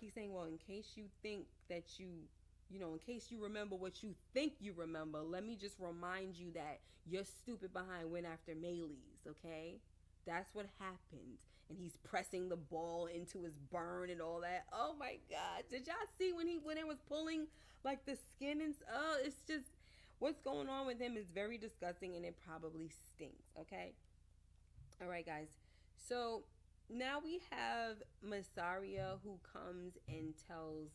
he's saying, well, in case you think that in case you remember what you think you remember, let me just remind you that your stupid behind went after Melees, okay? That's what happened. And he's pressing the ball into his burn and all that. Oh my God. Did y'all see when it was pulling like the skin and it's just, what's going on with him is very disgusting, and it probably stinks, okay? All right, guys. So now we have Massaria, who comes and tells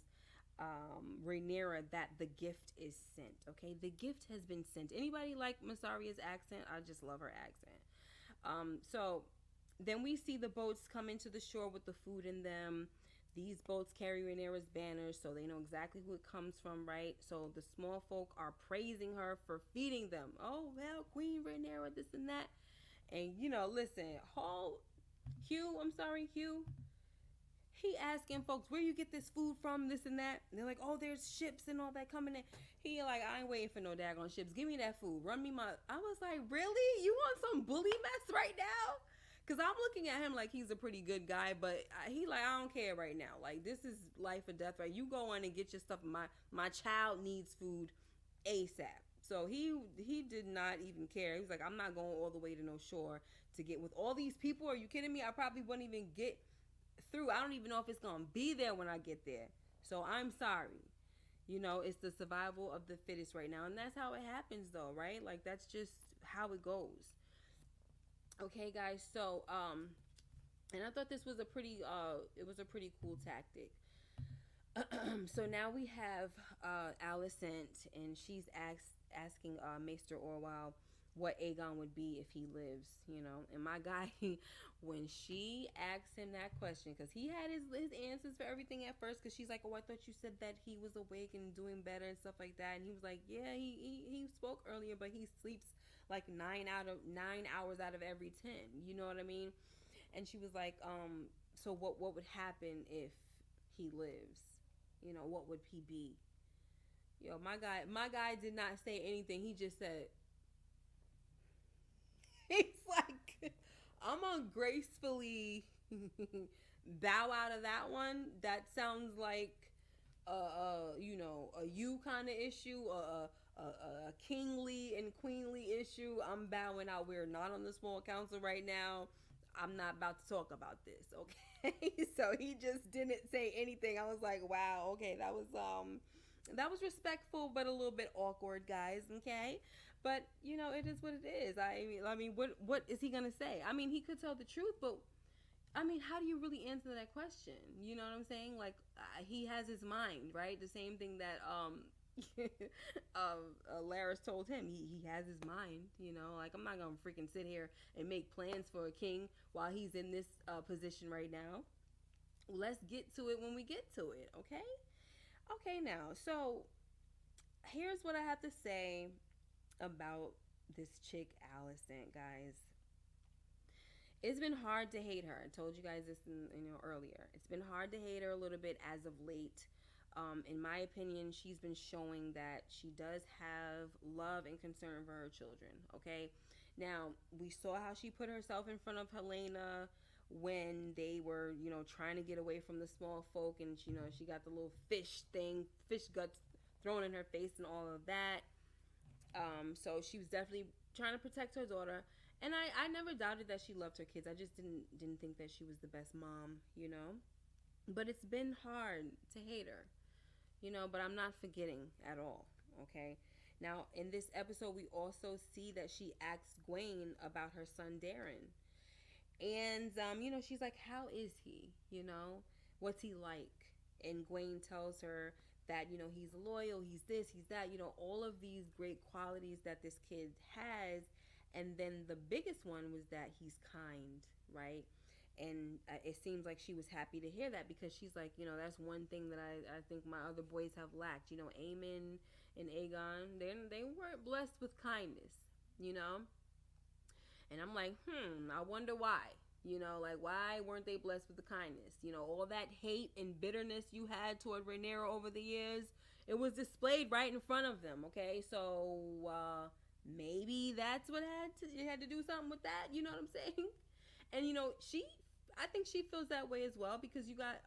Rhaenyra that the gift is sent. Okay, the gift has been sent. Anybody like Massaria's accent? I just love her accent. So then we see the boats come into the shore with the food in them. These boats carry Rhaenyra's banners, so they know exactly who it comes from, right? So the small folk are praising her for feeding them. Oh, well, Queen Rhaenyra, this and that. And, listen, Hugh, he asking folks, where you get this food from, this and that. And they're like, oh, there's ships and all that coming in. He like, I ain't waiting for no daggone ships. Give me that food. Run me my... I was like, really? You want some bully mess right now? Because I'm looking at him like he's a pretty good guy, but he like, I don't care right now. Like, this is life or death, right? You go on and get your stuff. My child needs food ASAP. So he did not even care. He was like, I'm not going all the way to no shore to get with all these people. Are you kidding me? I probably wouldn't even get through. I don't even know if it's going to be there when I get there. So I'm sorry. It's the survival of the fittest right now. And that's how it happens though, right? Like, that's just how it goes. Okay, guys. So, and I thought this was a pretty cool tactic. So now we have Alicent, and she's asking Maester Orwell what Aegon would be if he lives, And my guy, when she asked him that question, because he had his answers for everything at first, because she's like, oh, I thought you said that he was awake and doing better and stuff like that. And he was like, yeah, he spoke earlier, but he sleeps like 9 hours out of every 10. You know what I mean? And she was like, so what would happen if he lives? What would he be? My guy did not say anything. He just said, he's like, I'm gonna gracefully bow out of that one. That sounds like a you kind of issue, a kingly and queenly issue. I'm bowing out. We're not on the small council right now. I'm not about to talk about this, okay? So he just didn't say anything. I was like, wow, okay, that was respectful, but a little bit awkward, guys. Okay, but it is what it is. I mean, what is he gonna say? I mean, he could tell the truth, but I mean, how do you really answer that question? You know what I'm saying? Like, he has his mind, right? The same thing that Laris told him. He has his mind. Like, I'm not gonna freaking sit here and make plans for a king while he's in this position right now. Let's get to it when we get to it, okay? Okay, now, so here's what I have to say about this chick, Allison, guys. It's been hard to hate her. I told you guys this earlier. It's been hard to hate her a little bit as of late. In my opinion, she's been showing that she does have love and concern for her children. Okay, now we saw how she put herself in front of Helena when they were, trying to get away from the small folk, and she got the little fish guts thrown in her face, and all of that. So she was definitely trying to protect her daughter. And I never doubted that she loved her kids. I just didn't think that she was the best mom. But it's been hard to hate her, but I'm not forgetting at all, okay? Now, in this episode, we also see that she asks Gwen about her son, Darren. And, she's like, how is he? What's he like? And Gwen tells her that, he's loyal, he's this, he's that, all of these great qualities that this kid has. And then the biggest one was that he's kind, right? And it seems like she was happy to hear that, because she's like, that's one thing that I think my other boys have lacked. Aemond and Aegon, they weren't blessed with kindness, And I'm like, I wonder why. Like, why weren't they blessed with the kindness? All that hate and bitterness you had toward Rhaenyra over the years, it was displayed right in front of them, okay? So, maybe that's what it had to do something with that, you know what I'm saying? And I think she feels that way as well, because you got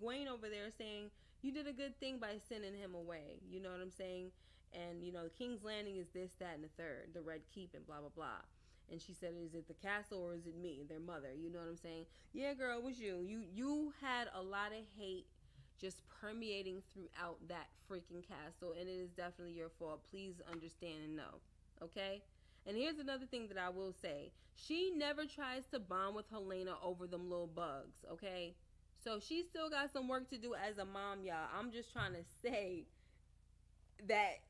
Gwen over there saying you did a good thing by sending him away, you know what I'm saying? And King's Landing is this, that, and the third, the Red Keep, and blah blah blah. And she said, is it the castle or is it me, their mother? You know what I'm saying? Yeah, girl, it was you. You had a lot of hate just permeating throughout that freaking castle, and it is definitely your fault. Please understand and know, okay? And here's another thing that I will say. She never tries to bond with Helena over them little bugs, okay? So she still got some work to do as a mom, y'all. I'm just trying to say that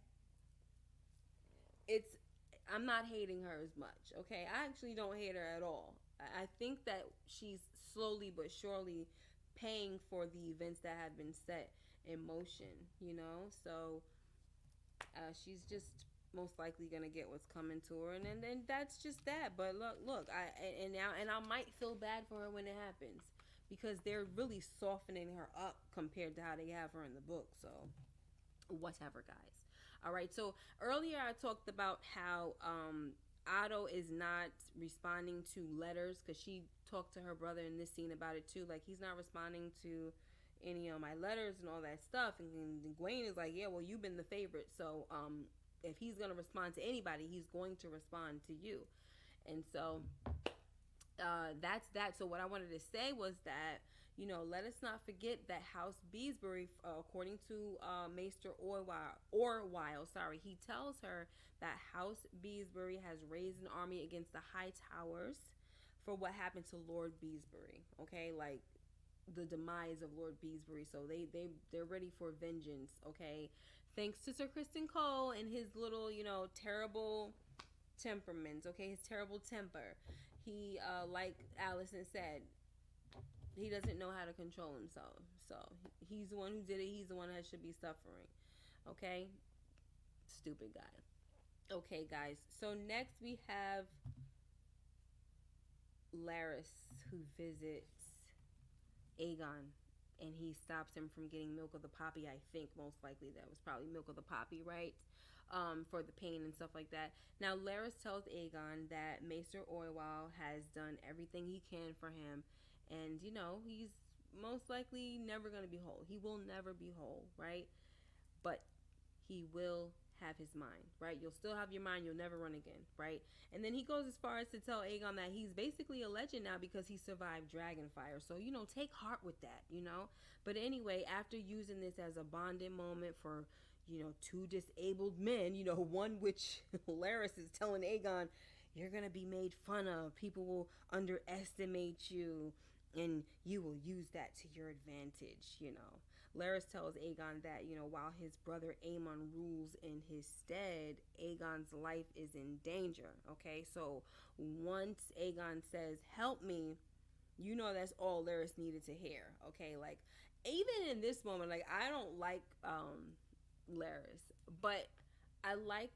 I'm not hating her as much, okay? I actually don't hate her at all. I think that she's slowly but surely paying for the events that have been set in motion, So she's just most likely gonna get what's coming to her, and then that's just that. But look, I might feel bad for her when it happens, because they're really softening her up compared to how they have her in the book. So whatever, guys. All right, so earlier I talked about how Otto is not responding to letters, because she talked to her brother in this scene about it too. Like, he's not responding to any of my letters and all that stuff. And Gwen is like, yeah, well, you've been the favorite, so if he's going to respond to anybody, he's going to respond to you. And so that's that. So what I wanted to say was that, let us not forget that House Beesbury, according to Maester Orwile, he tells her that House Beesbury has raised an army against the High Towers for what happened to Lord Beesbury. Okay, like the demise of Lord Beesbury. So they're ready for vengeance. Okay, thanks to Sir Kristen Cole and his little, terrible temperament. Okay, his terrible temper. He, like Allison said, he doesn't know how to control himself. So he's the one who did it. He's the one that should be suffering. Okay? Stupid guy. Okay, guys. So next we have Laris, who visits Aegon and he stops him from getting milk of the poppy. I think most likely that was probably milk of the poppy, right? For the pain and stuff like that. Now, Laris tells Aegon that Maester Oiwal has done everything he can for him, and he's most likely never going to be whole. He will never be whole, right? But he will have his mind, right? You'll still have your mind. You'll never run again, right? And then he goes as far as to tell Aegon that he's basically a legend now because he survived Dragonfire. So, take heart with that. But anyway, after using this as a bonding moment for, two disabled men, one which Laris is telling Aegon, you're going to be made fun of. People will underestimate you and you will use that to your advantage. Laris tells Aegon that, while his brother Aemond rules in his stead, Aegon's life is in danger. Okay, so once Aegon says, help me, that's all Laris needed to hear. Okay, like, even in this moment, like, I don't like Laris, but I like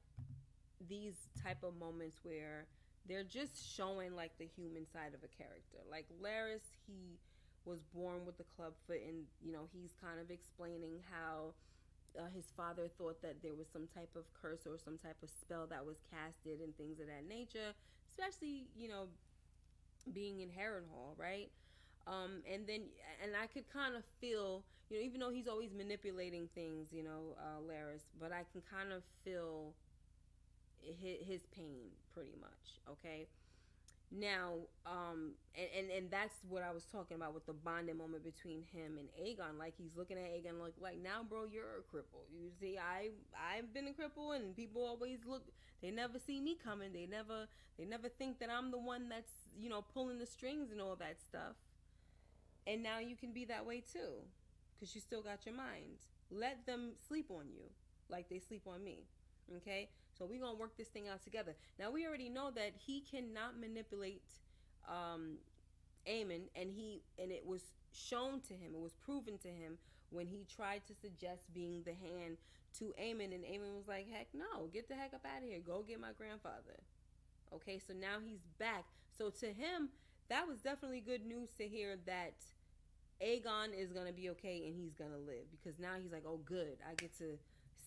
these type of moments where they're just showing like the human side of a character. Like Laris, he was born with the club foot, and he's kind of explaining how his father thought that there was some type of curse or some type of spell that was casted and things of that nature, especially being in Harrenhal, right? And I could kind of feel, even though he's always manipulating things, Laris, but I can kind of feel his pain pretty much. Okay. Now, and that's what I was talking about with the bonding moment between him and Aegon. Like he's looking at Aegon like now, bro, you're a cripple. You see, I've been a cripple, and people always look. They never see me coming. They never think that I'm the one that's pulling the strings and all that stuff. And now you can be that way too, because you still got your mind. Let them sleep on you like they sleep on me. Okay, so we're gonna work this thing out together. Now we already know that he cannot manipulate Aemond, and it was shown to him, it was proven to him when he tried to suggest being the hand to Aemond, and Aemond was like, heck no, get the heck up out of here, go get my grandfather. Okay, so now he's back. So to him, that was definitely good news to hear that Aegon is gonna be okay and he's gonna live, because now he's like, oh good, I get to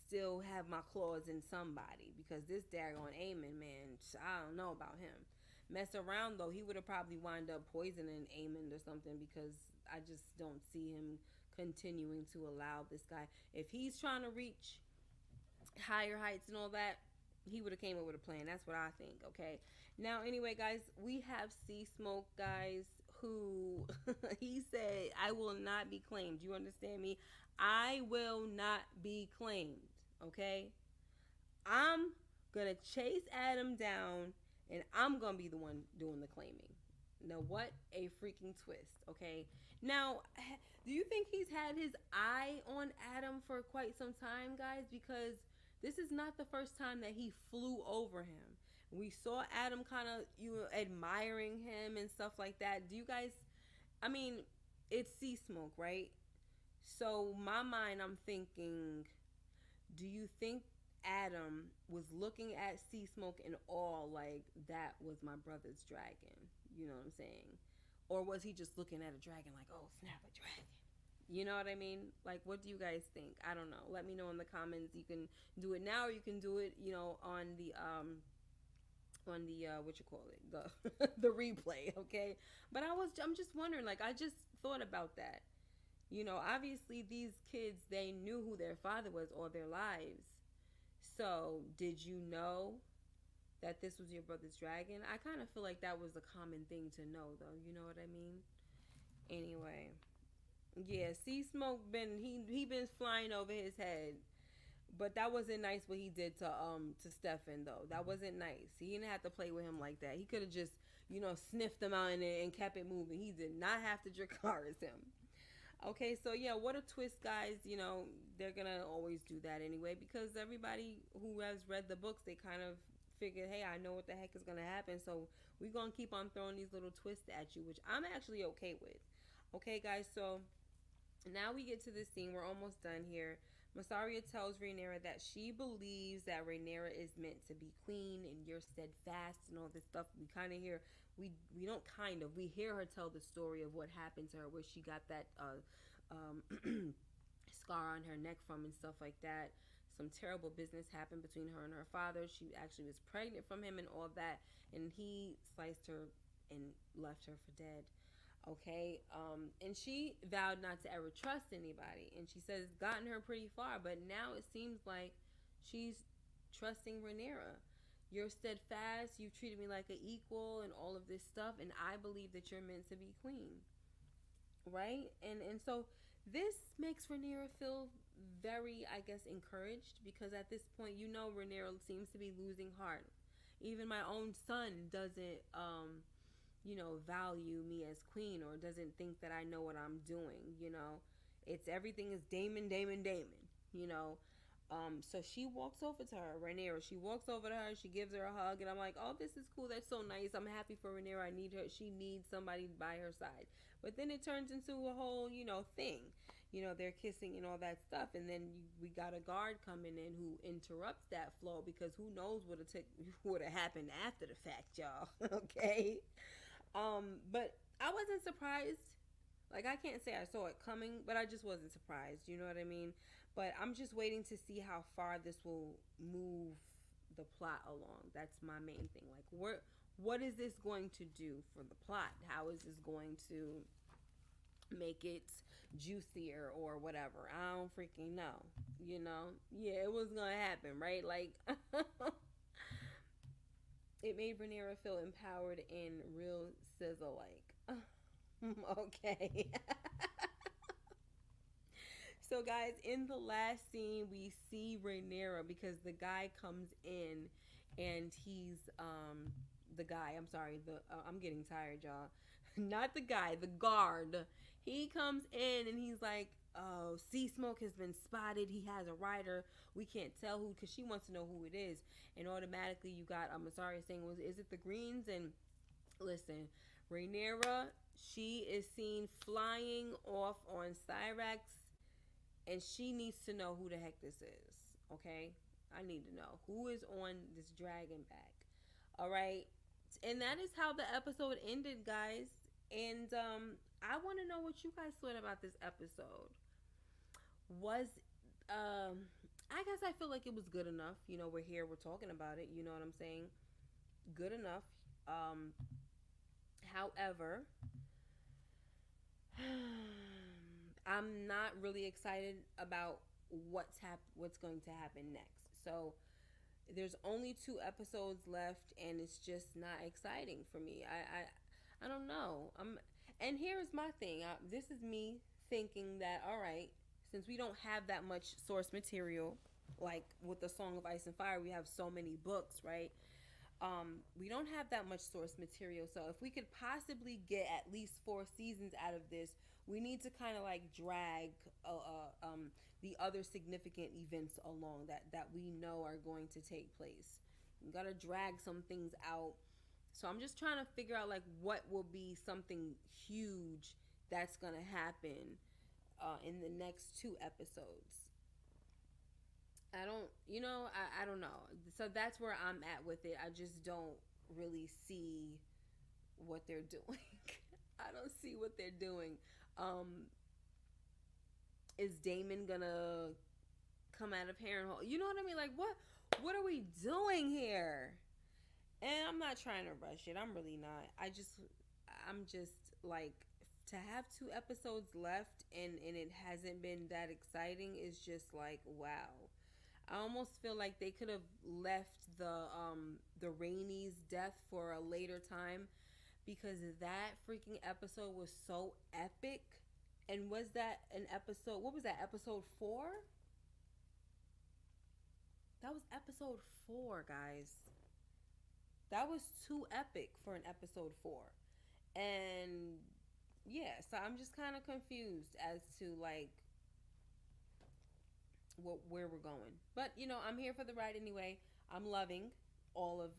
still have my claws in somebody, because this daggone Aemond, man, I don't know about him. Mess around though, he would have probably wind up poisoning Aemond or something, because I just don't see him continuing to allow this guy. If he's trying to reach higher heights and all that, he would have came up with a plan. That's what I think. Okay. Now, anyway, guys, we have Sea Smoke, guys, who he said, I will not be claimed. You understand me? I will not be claimed. Okay. I'm gonna chase Adam down, and I'm gonna be the one doing the claiming. Now, what a freaking twist. Okay. Now, do you think he's had his eye on Adam for quite some time, guys? Because this is not the first time that he flew over him. We saw Adam kind of admiring him and stuff like that. Do you guys? I mean, it's Sea Smoke, right? So my mind, I'm thinking, do you think Adam was looking at Sea Smoke in awe, like that was my brother's dragon? You know what I'm saying? Or was he just looking at a dragon like, oh snap, a dragon? You know what I mean? Like, what do you guys think? I don't know. Let me know in the comments. You can do it now, or you can do it, on the what you call it, the the replay. Okay. But I'm just wondering. Like, I just thought about that. Obviously these kids, they knew who their father was all their lives. So did you know that this was your brother's dragon? I kind of feel like that was a common thing to know, though. You know what I mean? Anyway. Yeah, Sea Smoke he been flying over his head, but that wasn't nice what he did to Stefan though. That wasn't nice. He didn't have to play with him like that. He could have just sniffed him out and kept it moving. He did not have to Dracarys him. Okay, so yeah, what a twist, guys. They're gonna always do that anyway, because everybody who has read the books, they kind of figured, hey, I know what the heck is gonna happen, so we're gonna keep on throwing these little twists at you, which I'm actually okay with. Okay, guys, so now we get to this scene. We're almost done here. Mysaria tells Rhaenyra that she believes that Rhaenyra is meant to be queen, and you're steadfast and all this stuff. We kind of hear, we don't kind of, we hear her tell the story of what happened to her, where she got that scar on her neck from and stuff like that. Some terrible business happened between her and her father. She actually was pregnant from him and all that, and he sliced her and left her for dead. Okay, and she vowed not to ever trust anybody, and she says it's gotten her pretty far, but now it seems like she's trusting Rhaenyra. You're steadfast, you've treated me like an equal and all of this stuff, and I believe that you're meant to be queen, right? And so this makes Rhaenyra feel very, I guess, encouraged, because at this point, Rhaenyra seems to be losing heart. Even my own son doesn't value me as queen, or doesn't think that I know what I'm doing. It's everything is Daemon, Daemon, Daemon, you know. So she walks over to her, Rhaenyra. She walks over to her, she gives her a hug, and I'm like, oh, this is cool. That's so nice. I'm happy for Rhaenyra. I need her. She needs somebody by her side. But then it turns into a whole, thing. They're kissing and all that stuff, and then we got a guard coming in who interrupts that flow, because who knows would have happened after the fact, y'all. Okay. But I wasn't surprised. Like, I can't say I saw it coming, but I just wasn't surprised. You know what I mean? But I'm just waiting to see how far this will move the plot along. That's my main thing. Like, what is this going to do for the plot? How is this going to make it juicier or whatever? I don't freaking know. Yeah, it was gonna happen, right? Like, it made Rhaenyra feel empowered and real sizzle like. Okay. So, guys, in the last scene, we see Rhaenyra, because the guy comes in, and he's the guy. I'm sorry, I'm getting tired, y'all. Not the guy, the guard. He comes in and he's like, "Oh, Sea Smoke has been spotted. He has a rider. We can't tell who, because she wants to know who it is." And automatically, you got Masari saying, "Is it the Greens?" And listen, Rhaenyra, she is seen flying off on Cyrax, and she needs to know who the heck this is. Okay, I need to know who is on this dragon back. All right, and that is how the episode ended, guys. And I want to know what you guys thought about this episode. Was I guess I feel like it was good enough. We're here, we're talking about it. You know what I'm saying? Good enough. However, I'm not really excited about what's going to happen next. So there's only 2 episodes left, and it's just not exciting for me. I don't know. And here's my thing. This is me thinking that, all right, since we don't have that much source material, like with the Song of Ice and Fire, we have so many books, right? We don't have that much source material. So if we could possibly get at least 4 seasons out of this, we need to kind of like drag the other significant events along that we know are going to take place. We gotta drag some things out. So I'm just trying to figure out like what will be something huge that's gonna happen in the next 2 episodes. I don't know. So that's where I'm at with it. I just don't really see what they're doing. I don't see what they're doing. Is Daemon gonna come out of Harrenhal? You know what I mean? Like, what are we doing here? And I'm not trying to rush it. I'm really not. I'm just like, to have 2 episodes left and it hasn't been that exciting is just like, wow. I almost feel like they could have left the Rhaenys death for a later time, because that freaking episode was so epic. And was that an episode? What was that, episode 4? That was episode 4, guys. That was too epic for an episode 4. And yeah, so I'm just kind of confused as to like where we're going. But I'm here for the ride anyway. I'm loving I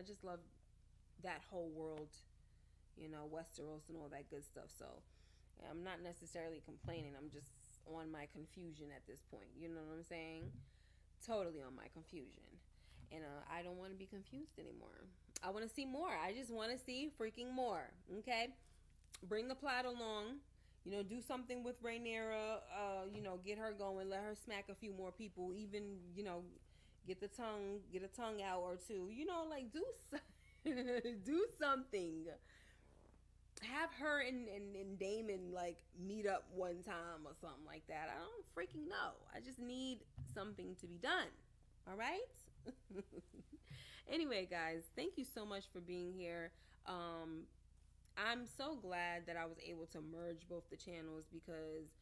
just love that whole world, Westeros and all that good stuff. So I'm not necessarily complaining. I'm just on my confusion at this point. You know what I'm saying? Totally on my confusion. And I don't want to be confused anymore. I want to see more. I just want to see freaking more. Okay? Bring the plot along. You know, do something with Rhaenyra. You know, get her going. Let her smack a few more people. Even, you know, get a tongue out or two. You know, like do something. Have her and Damon like meet up one time or something like that. I don't freaking know. I just need something to be done. All right. Anyway, guys, thank you so much for being here. Um, I'm so glad that I was able to merge both the channels because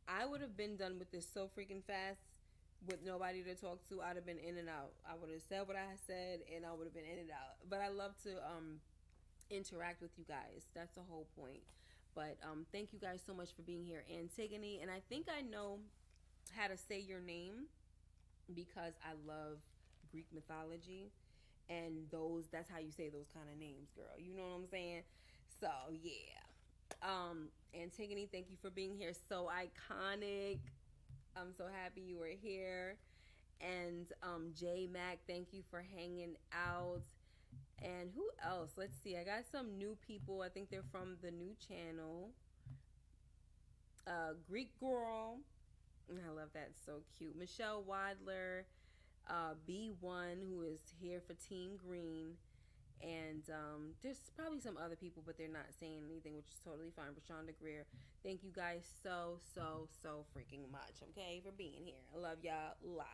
I would have been done with this so freaking fast with nobody to talk to. I'd have been in and out. I would have said what I said and I would have been in and out. But I love to interact with you guys. That's the whole point. But thank you guys so much for being here, Antigone. And I think I know how to say your name because I love Greek mythology, and that's how you say those kind of names, girl. You know what I'm saying? So yeah. Antigone, thank you for being here. So iconic. I'm so happy you were here. And J Mac, thank you for hanging out. And who else? Let's see. I got some new people. I think they're from the new channel. Greek Girl. I love that. It's so cute. Michelle Wadler. B1, who is here for Team Green. And there's probably some other people, but they're not saying anything, which is totally fine. Rashonda Greer, thank you guys so freaking much, okay, for being here. I love y'all lots.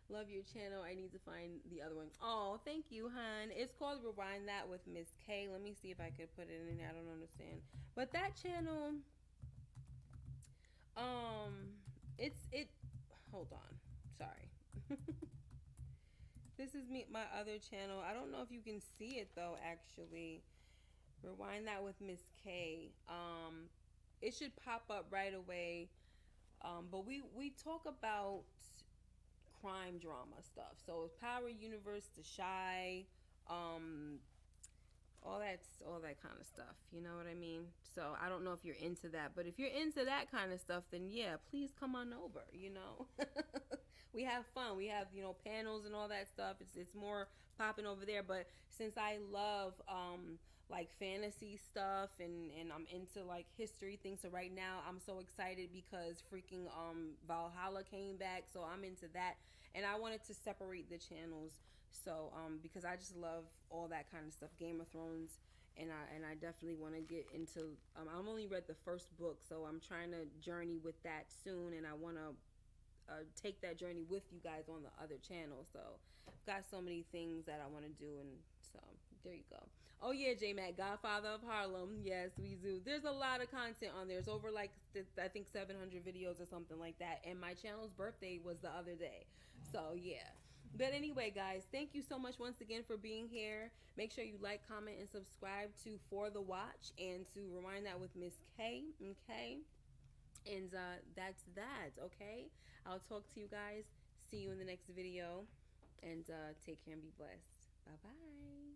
Love your channel. I need to find the other one. Oh, thank you, hon. It's called Rewind That with Miss K. Let me see if I could put it in there. I don't understand. But that channel, it. Hold on. Sorry. This is my other channel. I don't know if you can see it though. Actually, Rewind That with Miss K. It should pop up right away. But we talk about crime drama stuff. So it's Power Universe, The Shy, all that kind of stuff. You know what I mean? So I don't know if you're into that, but if you're into that kind of stuff, then yeah, please come on over. You know, we have fun. We have, you know, panels and all that stuff. It's more popping over there. But since I love like fantasy stuff and I'm into like history things, so right now I'm so excited because freaking Valhalla came back, so I'm into that, and I wanted to separate the channels. So because I just love all that kind of stuff, Game of Thrones, and I definitely want to get into I've only read the first book, so I'm trying to journey with that soon, and I want to take that journey with you guys on the other channel. So I've got so many things that I want to do, and so there you go. Oh yeah, J Mac, Godfather of Harlem. Yes, we do. There's a lot of content on there. It's over like I think 700 videos or something like that. And my channel's birthday was the other day. So yeah. But anyway, guys, thank you so much once again for being here. Make sure you like, comment, and subscribe to For the Watch and to Rewind That with Miss K. Okay. And that's that. Okay. I'll talk to you guys. See you in the next video. And take care and be blessed. Bye bye.